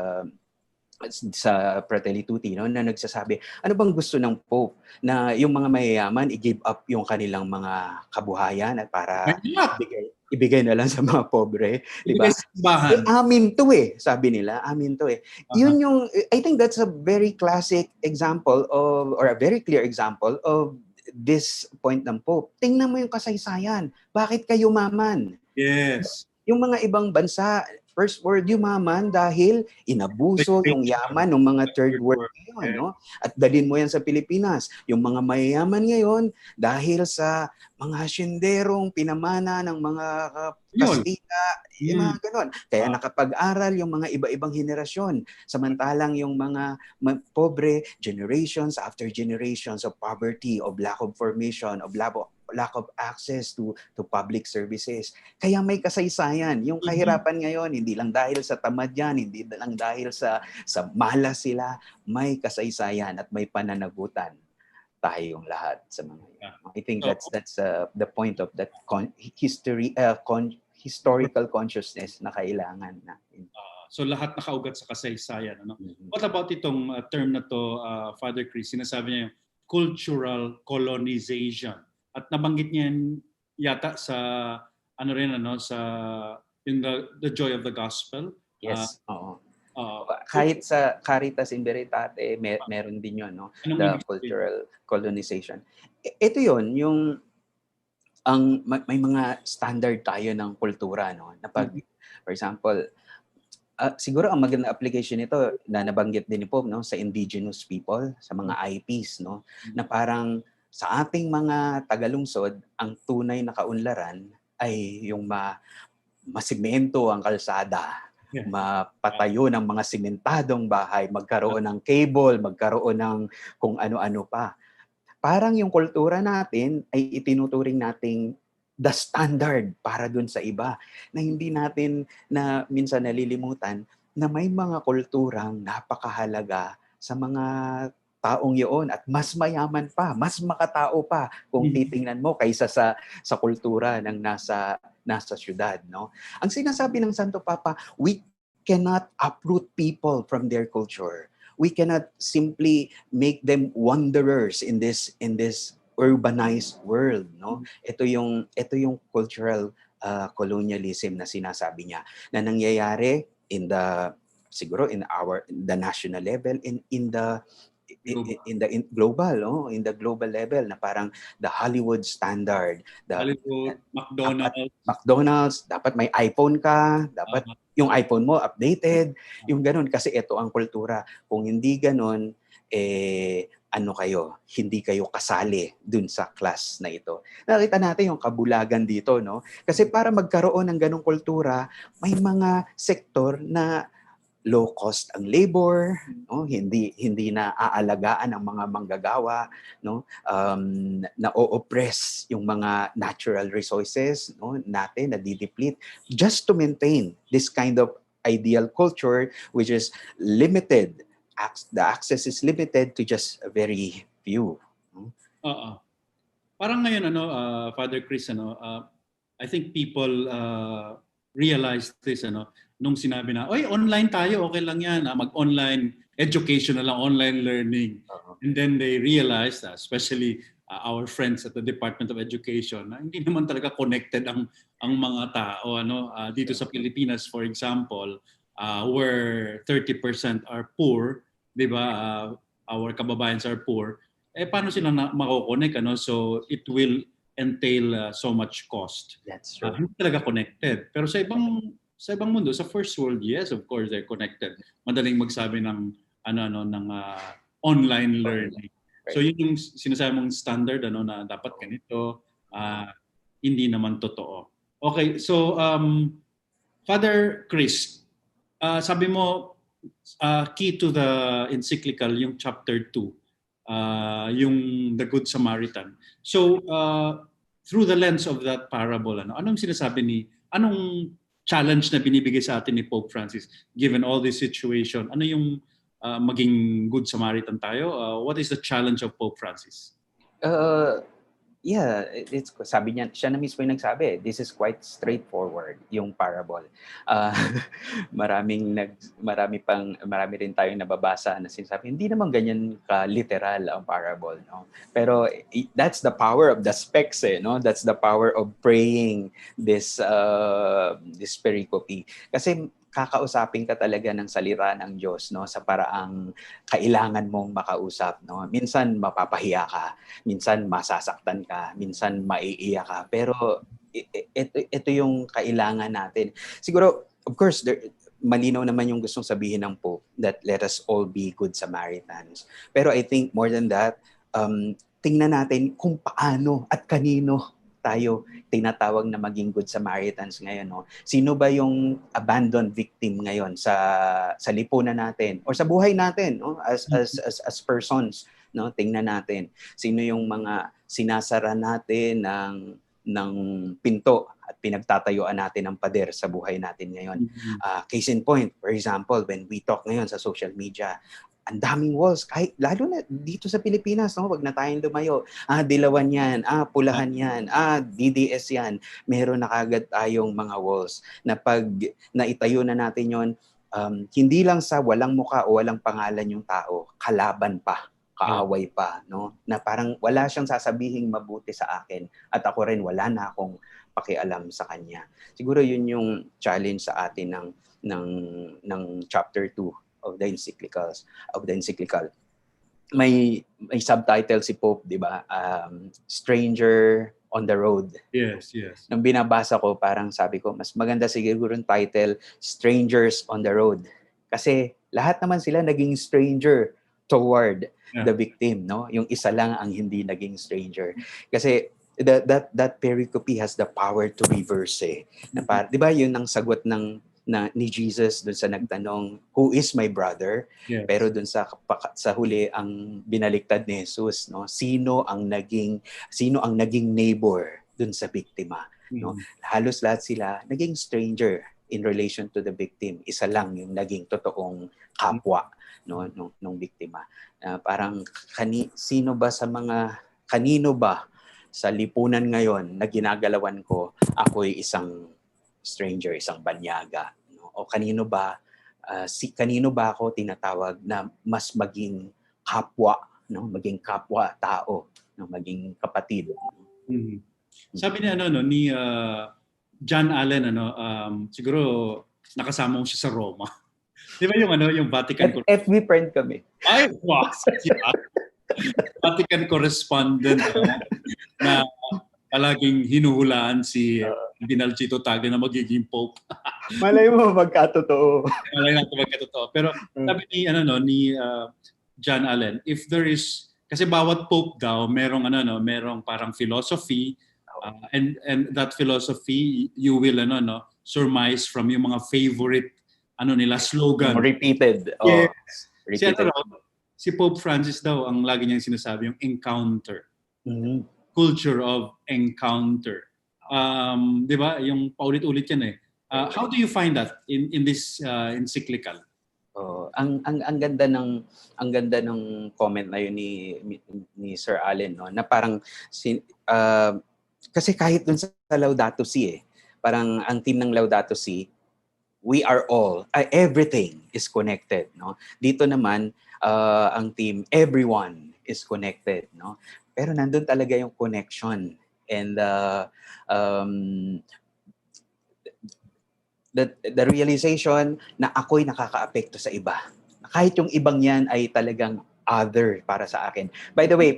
Fratelli Tutti, no, na nagsasabi, ano bang gusto ng Pope na yung mga mayayaman i-give up yung kanilang mga kabuhayan at para ibigay na lang sa mga pobre, di ba? Amin to sabi nila, amin to Yun yung, I think that's a very classic example or a very clear example of this point ng Pope. Tingnan mo yung kasaysayan. Bakit kayo maman? Yes. Yung mga ibang bansa, first world yumaman dahil inabuso yung yaman ng mga third world ngayon, no? At dalhin mo yan sa Pilipinas. Yung mga mayayaman ngayon dahil sa mga hasyenderong pinamana ng mga Kastila, yung mga ganon. Kaya nakapag-aral yung mga iba-ibang henerasyon. Samantalang yung mga pobre, generations after generations of poverty, of lack of formation, of lack of access to public services. Kaya may kasaysayan. Yung kahirapan ngayon, hindi lang dahil sa tamad yan, hindi lang dahil sa malas sila, may kasaysayan at may pananagutan tayong lahat sa mga yan. I think that's the point of that historical consciousness na kailangan natin. So lahat nakaugat sa kasaysayan. Ano? What about itong term na to, Father Cris? Sinasabi niya yung cultural colonization. At nabanggit niya yata sa sa in the joy of the gospel. Yes, oo. Kahit sa Caritas in Veritate, meron din yun, no? The cultural colonization. Ito yun, yung may mga standard tayo ng kultura, no? Na pag, for example, siguro ang magandang application nito na nabanggit din ni Pope, no, sa indigenous people, sa mga IPs, no, na parang sa ating mga tagalungsod, ang tunay na kaunlaran ay yung masimento ang kalsada, mapatayo ng mga simentadong bahay, magkaroon ng cable, magkaroon ng kung ano-ano pa. Parang yung kultura natin ay itinuturing nating the standard para dun sa iba, na hindi natin na minsan nalilimutan na may mga kulturang napakahalaga sa mga taong yun at mas mayaman pa, mas makatao pa kung titingnan mo kaysa sa kultura ng nasa syudad, no? Ang sinasabi ng Santo Papa, we cannot uproot people from their culture. We cannot simply make them wanderers in this urbanized world, no? Ito yung cultural colonialism na sinasabi niya na nangyayari siguro in the national level, in the global, no? In the global level na parang the Hollywood standard, Hollywood, McDonald's, dapat may iPhone ka, dapat yung iPhone mo updated, yung ganun kasi ito ang kultura. Kung hindi ganun, hindi kayo kasali dun sa class na ito. Nakita natin yung kabulagan dito, no? Kasi para magkaroon ng ganong kultura, may mga sektor na low cost ang labor, no? Hindi na aalagaan ang mga manggagawa, no? Na-oppress yung mga natural resources, no, natin, na deplete just to maintain this kind of ideal culture which is limited. The access is limited to just a very few. No? Oo. Parang ngayon Father Chris I think people realize this nung sinabi na, "Oy, online tayo, okay lang 'yan. Mag-online education na lang, online learning." And then they realize, especially our friends at the Department of Education, na hindi naman talaga connected ang mga tao dito sa Pilipinas, for example, where 30% are poor, 'di ba? Our kababayans are poor. Paano sila mako-connect So it will entail so much cost. That's true. Hindi talaga connected. Pero sa ibang mundo, sa first world, yes, of course they're connected. Madaling magsabi ng online learning. So yun yung sinasabi mong standard na dapat ganito, hindi naman totoo. Okay, so Father Chris, sabi mo key to the encyclical yung chapter 2. Yung the Good Samaritan. So, through the lens of that parable, anong challenge na binibigay sa atin ni Pope Francis given all this situation? Ano yung maging Good Samaritan tayo? What is the challenge of Pope Francis? It's sabi niya, siya na mismo yung nagsabi, this is quite straightforward yung parable. Marami rin tayong nababasa na sinasabi, hindi naman ganyan ka literal ang parable, no? Pero that's the power of the specs, no? That's the power of praying this pericope. Kasi kakausapin ka talaga ng salita ng Diyos, no, sa paraang kailangan mong makausap, no. Minsan mapapahiya ka, minsan masasaktan ka, minsan maiiyak ka, pero ito yung kailangan natin. Siguro, of course, malinaw naman yung gustong sabihin ng Pope that let us all be good Samaritans. Pero I think more than that, tingnan natin kung paano at kanino tayo tinatawag na maging good Samaritans ngayon, no? Sino ba yung abandoned victim ngayon sa lipunan natin or sa buhay natin, no? As persons, no? Tingnan natin sino yung mga sinasara natin ng pinto at pinagtatayuan natin ng pader sa buhay natin ngayon. Case in point, for example, when we talk ngayon sa social media, ang daming walls, kahit lalo na dito sa Pilipinas, no? Wag na tayong lumayo. Dilawan yan, pulahan yan, DDS yan. Meron na kagad tayong mga walls na pag naitayo na natin yon, hindi lang sa walang muka o walang pangalan yung tao, kalaban pa, kaaway pa, no? Na parang wala siyang sasabihing mabuti sa akin at ako rin wala na akong pakialam sa kanya. Siguro yun yung challenge sa atin ng chapter 2 of the encyclical. May subtitle si Pope, 'di ba? Stranger on the Road. Yes. Nung binabasa ko, parang sabi ko, mas maganda siguro yung title, Strangers on the Road. Kasi lahat naman sila naging stranger toward the victim, no? Yung isa lang ang hindi naging stranger. Kasi that pericope has the power to reverse, Na 'di ba, yun ang sagot ni Jesus doon sa nagtanong, who is my brother? Yes. Pero doon sa huli ang binaliktad ni Jesus, no? Sino ang naging neighbor doon sa biktima, no? Halos lahat sila naging stranger in relation to the victim. Isa lang yung naging totoong kapwa, no, nung biktima. Parang kanino ba sa lipunan ngayon na ginagalawan ko, ako'y isang stranger, isang banyaga, no? O kanino ba ako tinatawag na mas maging kapwa, no? Maging kapwa tao, no? Maging kapatid. Sabi ni John Allen siguro nakasama mo siya sa Roma. 'Di ba yung Vatican FB friend kami. Ay, wow. Vatican correspondent na palaging hinuhulaan si Dinalcito Tagle na magiging Pope. Malay mo magkatotoo. Malay natin magkatotoo. Pero sabi ni John Allen, if there is Kasi bawat pope daw merong merong parang philosophy, and that philosophy you will surmise from yung mga favorite nila slogan. Yung repeated. Yes. Si Repeated. si Pope Francis daw ang lagi niyang sinasabi yung encounter. Mhm. Culture of encounter. 'Di ba? Yung paulit-ulit yan eh. How do you find that in this encyclical? Ang ganda ng comment na yun ni Sir Allen, no, na parang kasi kahit dun sa Laudato Si parang ang theme ng Laudato Si, we are all, everything is connected, no. Dito naman ang theme, everyone is connected, no. Pero nandun talaga yung connection, and the realization na ako'y nakakaapekto sa iba. Kahit yung ibang yan ay talagang other para sa akin. By the way,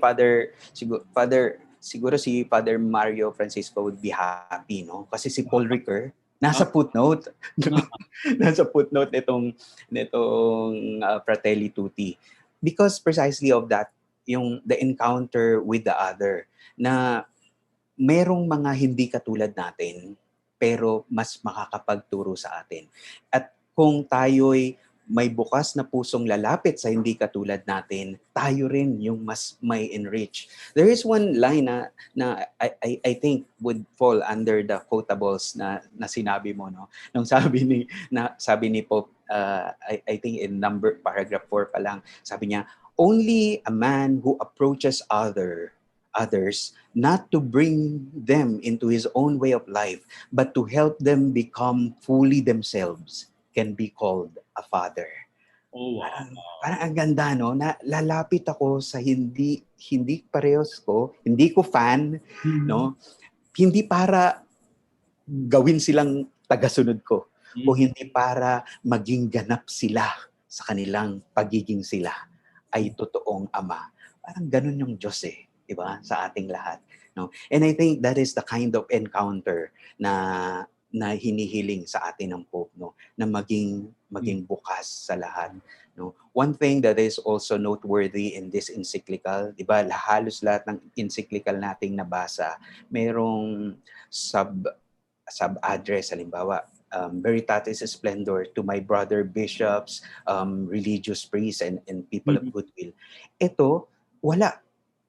siguro si Father Mario Francisco would be happy, no? Kasi si Paul Ricoeur, nasa footnote. Nasa footnote nitong Fratelli Tutti. Because precisely of that, yung the encounter with the other, na merong mga hindi katulad natin, pero mas makakapagturo sa atin. At kung tayo'y may bukas na pusong lalapit sa hindi katulad natin, tayo rin yung mas may enrich. There is one line na I think would fall under the quotables na sinabi mo, no? Nung sabi ni Pope, I think in paragraph 4 pa lang, sabi niya, only a man who approaches others not to bring them into his own way of life, but to help them become fully themselves, can be called a father. Oh, wow. Parang ang ganda, no? Na lalapit ako sa hindi parehas ko, hindi ko fan, no? Hindi para gawin silang tagasunod ko, o hindi para maging ganap sila sa kanilang pagiging sila ay totoong ama. Parang ganun yung Diyos diba? Sa ating lahat, no? And I think that is the kind of encounter na hinihiling sa atin ng Pope, no? Na maging bukas sa lahat, no? One thing that is also noteworthy in this encyclical, diba? Halos lahat ng encyclical nating nabasa, merong sub-address, halimbawa, Veritatis Splendor to my brother bishops, religious priests, and people of goodwill. Ito, wala.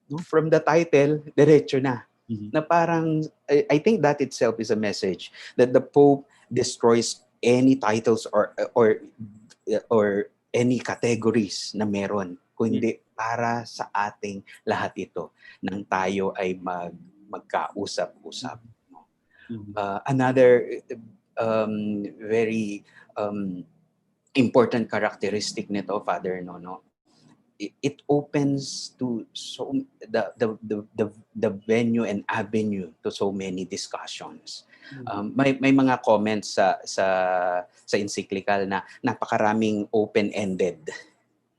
No? From the title, diretso na. Na parang, I think that itself is a message that the Pope destroys any titles or any categories na meron, kundi para sa ating lahat ito, nang tayo ay magkausap-usap. No? Another very important characteristic nito, Father Nono, it opens to the venue and avenue to so many discussions. May mga comments sa encyclical na napakaraming open-ended.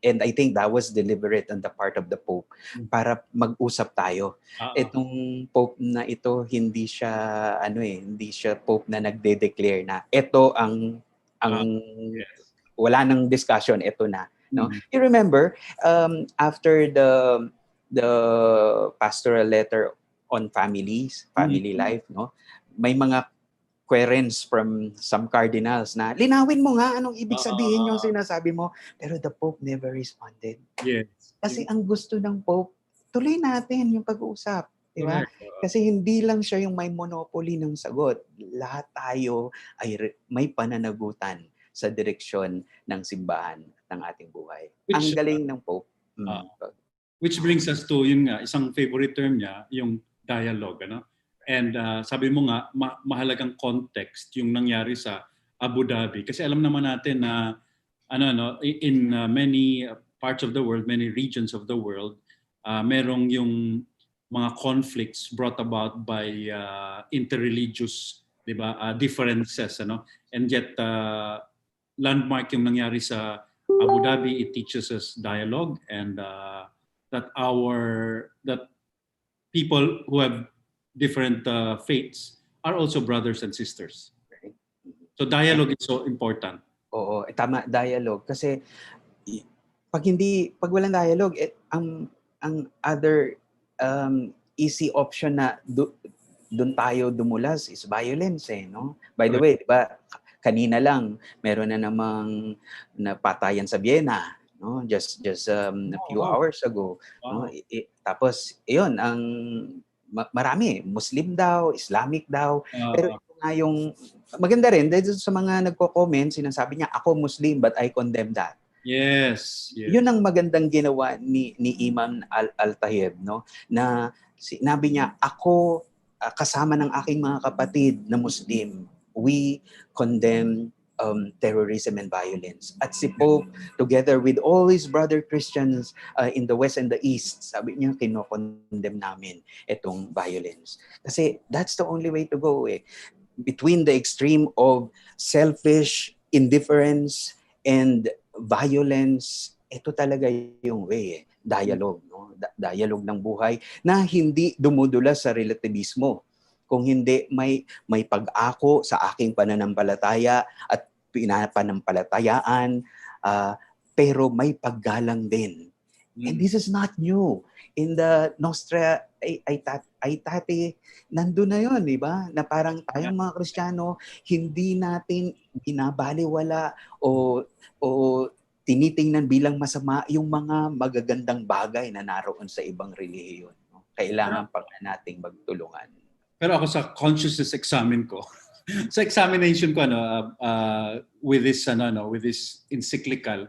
And I think that was deliberate on the part of the Pope para mag-usap tayo. Itong Pope na ito, hindi siya Pope na nagde-declare na ito ang wala nang discussion, ito na. No, you remember after the pastoral letter on family life, no, may mga queries from some cardinals na linawin mo nga anong ibig sabihin yung sinasabi mo, pero the Pope never responded. Yes. Kasi ang gusto ng Pope, tuloy natin yung pag-uusap, di ba? Kasi hindi lang siya yung may monopoly ng sagot. Lahat tayo ay may pananagutan sa direksyon ng simbahan ng ating buhay. Ang galing ng Pope. Which brings us to yun nga, isang favorite term niya, yung dialogue, ano? And sabi mo nga, mahalagang context yung nangyari sa Abu Dhabi. Kasi alam naman natin na in many parts of the world, many regions of the world, merong yung mga conflicts brought about by interreligious, di ba, differences, ano? And yet landmark yung nangyari sa Abu Dhabi. It teaches us dialogue, and that people who have different faiths are also brothers and sisters. So dialogue is so important. Oo, tama, dialogue. Kasi pag walang dialogue, ang ang other easy option na doon tayo dumulas is violence no? By the way, di ba, kanina lang meron na namang napatayan sa Vienna, no? Just a few Wow. hours ago, no? Wow. Tapos iyon ang marami, Muslim daw, Islamic daw, pero ito nga yung maganda rin dahil sa mga nagko-comment, sinasabi niya, ako Muslim but I condemn that. Yes. Yun ang magandang ginawa ni Imam Al-Tahib, no? Na sinabi niya, ako kasama ng aking mga kapatid na Muslim, we condemn terrorism and violence. At si Pope, together with all his brother Christians in the West and the East, sabi niya, kinokondemn namin itong violence. Kasi that's the only way to go between the extreme of selfish indifference and violence, ito talaga yung way dialogue, no? Dialogue ng buhay na hindi dumudula sa relativismo. Kung hindi may pag-ako sa aking pananampalataya at pinapanampalatayaan, pero may paggalang din. And this is not new. In the Nostra Aetate, nandun na yun, di ba? Na parang tayong mga Kristiyano, hindi natin binabaliwala o tinitingnan bilang masama yung mga magagandang bagay na naroon sa ibang relihiyon. No? Kailangan pa nating magtulungan. Pero ako sa consciousness examine ko, sa examination ko with this encyclical,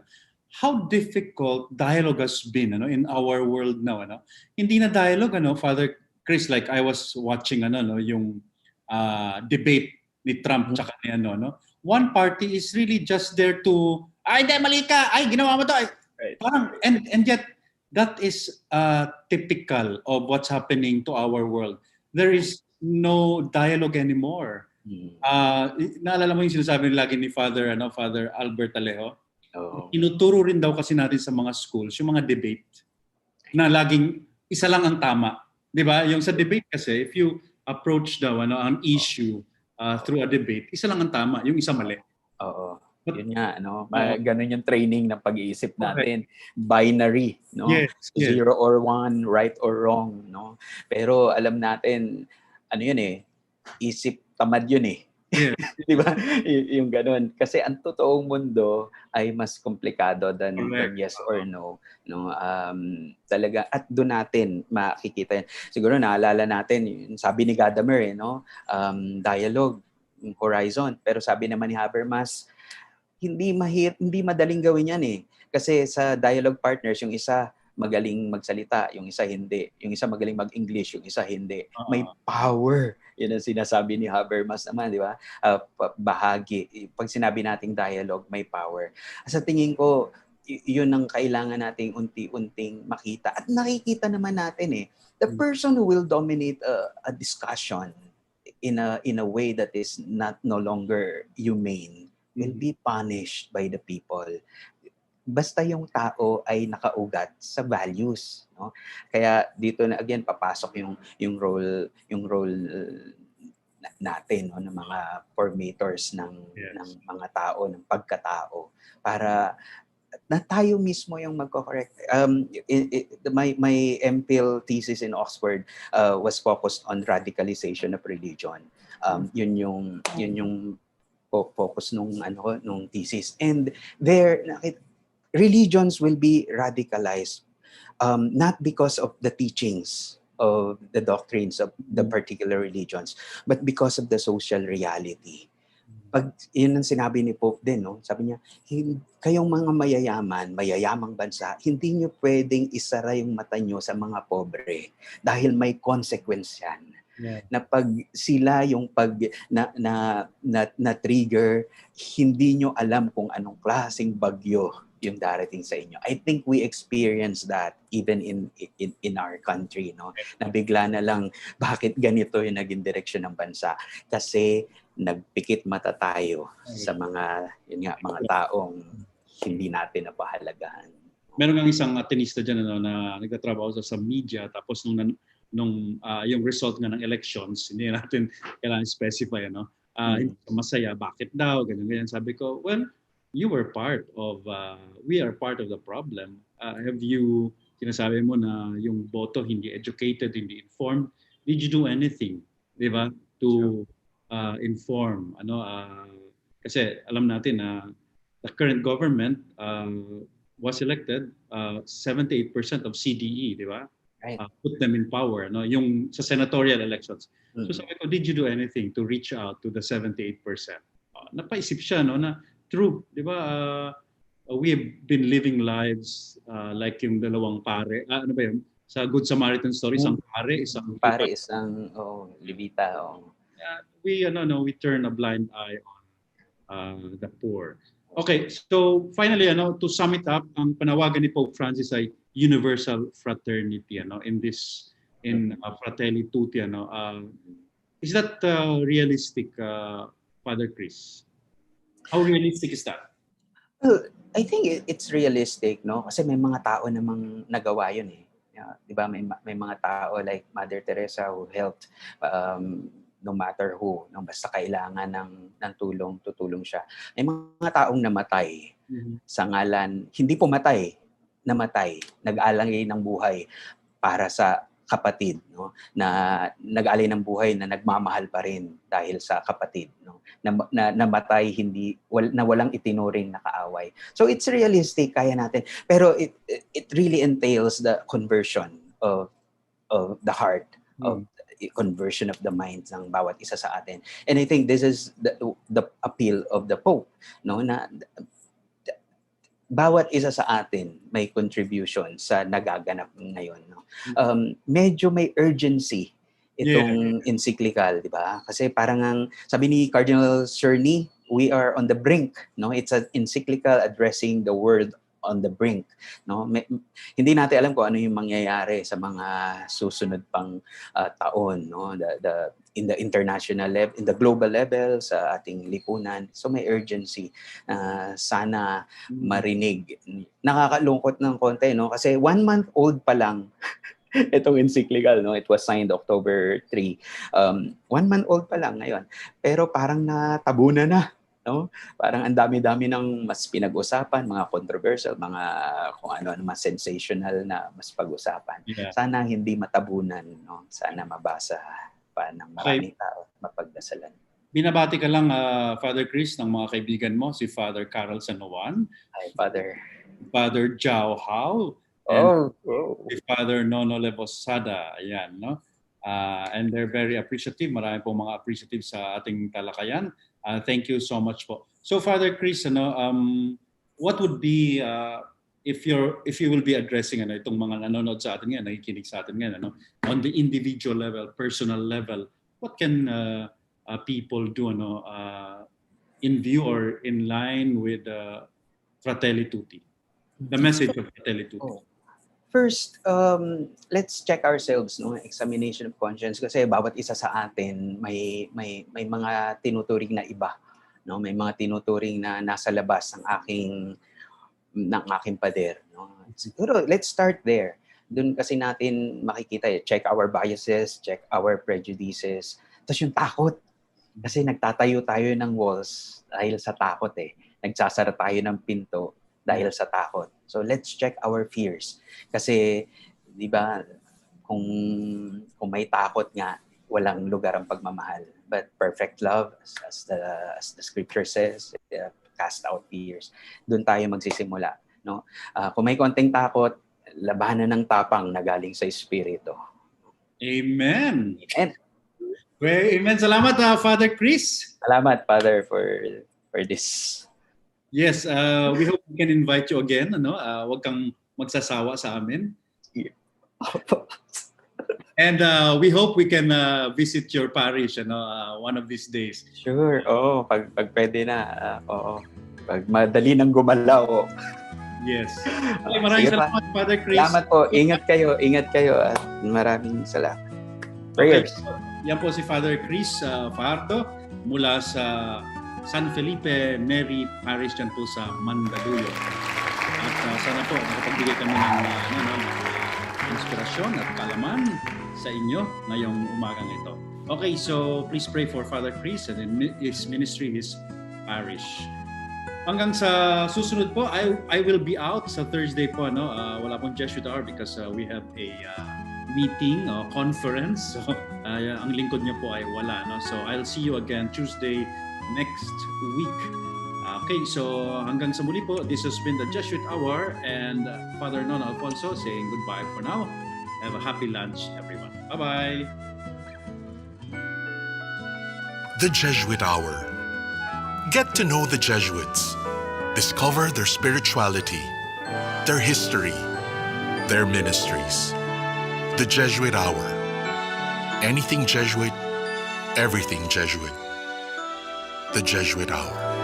how difficult dialogue has been in our world now. Hindi na dialogue, Father Cris, like I was watching yung debate ni Trump tsaka ni one party is really just there to, ay, mali ka, ay, ginawa mo to. Parang, and yet, that is typical of what's happening to our world. There is no dialogue anymore. Naalala mo yung sinasabi lagi ni Father Albert Alejo? Inuturo rin daw kasi natin sa mga schools yung mga debate na laging isa lang ang tama. Di ba? Yung sa debate kasi, if you approach daw an issue through a debate, isa lang ang tama, yung isa mali. Oo. Yun nga, ganun yung training ng pag-iisip natin. Binary, no? Yes. 0 or 1, right or wrong, no? Pero alam natin, isip tamad yun Yeah. Di ba? Yung ganun. Kasi ang totoong mundo ay mas komplikado than yes or no. Talaga, at doon natin makikita yan. Siguro naalala natin, yung sabi ni Gadamer, dialogue, horizon. Pero sabi naman ni Habermas, hindi madaling gawin yan Kasi sa dialogue partners, yung isa magaling magsalita, yung isa hindi. Yung isa magaling mag-English, yung isa hindi. May power. Yun ang sinasabi ni Habermas naman, di ba? Bahagi. Pag sinabi nating dialogue, may power. Sa tingin ko, yun ang kailangan nating unti-unting makita. At nakikita naman natin the person who will dominate a discussion in a way that is no longer humane will be punished by the people. Basta yung tao ay nakaugat sa values, no? Kaya dito na again papasok yung role natin ng mga formators ng mga tao, ng pagkatao, para na tayo mismo yung magko-correct. My MPhil thesis in Oxford was focused on radicalization of religion. Yun yung focus nung thesis. And there religions will be radicalized not because of the teachings of the doctrines of the particular religions, but because of the social reality. Pag yun ang sinabi ni Pope din, sabi niya, kayong mga mayayamang bansa, hindi niyo pwedeng isara yung mata niyo sa mga pobre dahil may consequence yan. Yeah. Na pag sila yung na trigger, hindi nyo alam kung anong klaseng bagyo yung darating sa inyo. I think we experience that even in our country, na bigla na lang bakit ganito yung naging direksyon ng bansa, kasi nagpikit mata tayo sa mga taong hindi natin napahalagahan. Meron kang isang Atenista dyan na nagtatrabaho sa media, tapos nung yung result nga ng elections, hindi natin kailangan specify, masaya, bakit daw, ganyan. Sabi ko, well, we are part of the problem. Have you sinasabi mo na yung boto hindi educated, hindi informed. Did you do anything, di ba, to inform? Kasi alam natin na the current government was elected 78% of CDE, di ba? Right. Put them in power, no? Yung sa senatorial elections. So Mm. sabi ko, did you do anything to reach out to the 78%? Napaisip siya, no, na true, di ba? We have been living lives like yung dalawang pare. Ano ba yun? Sa Good Samaritan story, isang pare, isang Pare, isang Levita. we turn a blind eye on the poor. Okay, so finally, to sum it up, ang panawagan ni Pope Francis ay universal fraternity, in Fratelli Tutti, is that realistic, Father Cris? How realistic is that? Well, I think it's realistic, no? Kasi may mga tao namang nagawa yun eh. Di ba? May mga tao like Mother Teresa who helped no matter who, no, basta kailangan ng tulong, tutulong siya. May mga taong namatay sa ngalan, hindi pumatay, namatay, nag-alay ng buhay para sa kapatid, no, na nag-alay ng buhay na nagmamahal pa rin dahil sa kapatid, no, na namatay na walang itinuring na kaaway. So it's realistic, kaya natin, pero it really entails the conversion of the heart, of conversion of the minds ng bawat isa sa atin. And I think this is the appeal of the Pope, no, na bawat isa sa atin may contribution sa nagaganap ngayon, no. Medyo may urgency itong encyclical, di ba? Kasi parang sabi ni Cardinal Cerny, we are on the brink, no? It's an encyclical addressing the world on the brink, no? Hindi natin alam kung ano yung mangyayari sa mga susunod pang taon, no? In the international level, in the global level, sa ating lipunan. So may urgency. Sana marinig. Nakakalungkot ng konti, no? Kasi 1 month old pa lang itong encyclical, no? It was signed October 3. 1 month old pa lang ngayon. Pero parang natabunan na, no? Parang ang dami-dami ng mas pinag-usapan, mga controversial, mga kung ano, mas sensational na mas pag-usapan. Yeah. Sana hindi matabunan, no? Sana mabasa pa ng maraming tao, mapagdasalan. Binabati ka lang, Father Cris, ng mga kaibigan mo, si Father Carol Sanoan, Hi, Father. Father Jao Hao, and si Father Nono Alfonso. Ayan, no? And they're very appreciative. Marami pong mga appreciative sa ating talakayan. Thank you so much po. So, Father Cris, what would be, if you will be addressing itong mga nanonood sa atin ngayon, nakikinig sa atin ngayon, on the individual level, personal level, what can people do in view or in line with Fratelli Tutti, the message of Fratelli Tutti? First, let's check ourselves, no? Examination of conscience, kasi bawat isa sa atin may mga tinuturing na iba, no? May mga tinuturing na nasa labas ng aking pader, no? Siguro let's start there. Doon kasi natin makikita, check our biases, check our prejudices. Tapos yung takot. Kasi nagtatayo tayo ng walls dahil sa takot eh. Nagsasara tayo ng pinto dahil sa takot. So let's check our fears. Kasi, di ba, kung may takot nga, walang lugar ang pagmamahal. But perfect love, as the scripture says, cast out fears. Doon tayo magsisimula, no? Kung may konting takot, labanan ng tapang na galing sa Espiritu. Amen. And Amen. Salamat, Father Cris. salamat, Father, for this. Yes, we hope we can invite you again. Huwag kang magsasawa sa amin. And we hope we can visit your parish one of these days. Sure. Oo, pag pwede na. Oo. Pag madali nang gumalaw. Yes. Okay, maraming Sige pa. salamat, Father Cris. Salamat po. Ingat kayo at maraming salamat. Prayers. Okay. Yan po si Father Cris Fajardo mula sa San Felipe, Neri Parish dyan po sa Mandaluyong. At sana po nakapagbigay kami ng inspirasyon at kalaman sa inyo ngayong umagang ito. Okay, so please pray for Father Cris and his ministry, his parish. Hanggang sa susunod po, I will be out sa Thursday po, no? Wala pong Jesuit Hour because we have a meeting, conference. So, ang lingkod niyo po ay wala, no? So, I'll see you again Tuesday next week. Okay, so hanggang sa muli po, this has been the Jesuit Hour and Father Nono Alfonso saying goodbye for now. Have a happy lunch, everyone. Bye-bye. The Jesuit Hour. Get to know the Jesuits. Discover their spirituality, their history, their ministries. The Jesuit Hour. Anything Jesuit, everything Jesuit. The Jesuit Hour.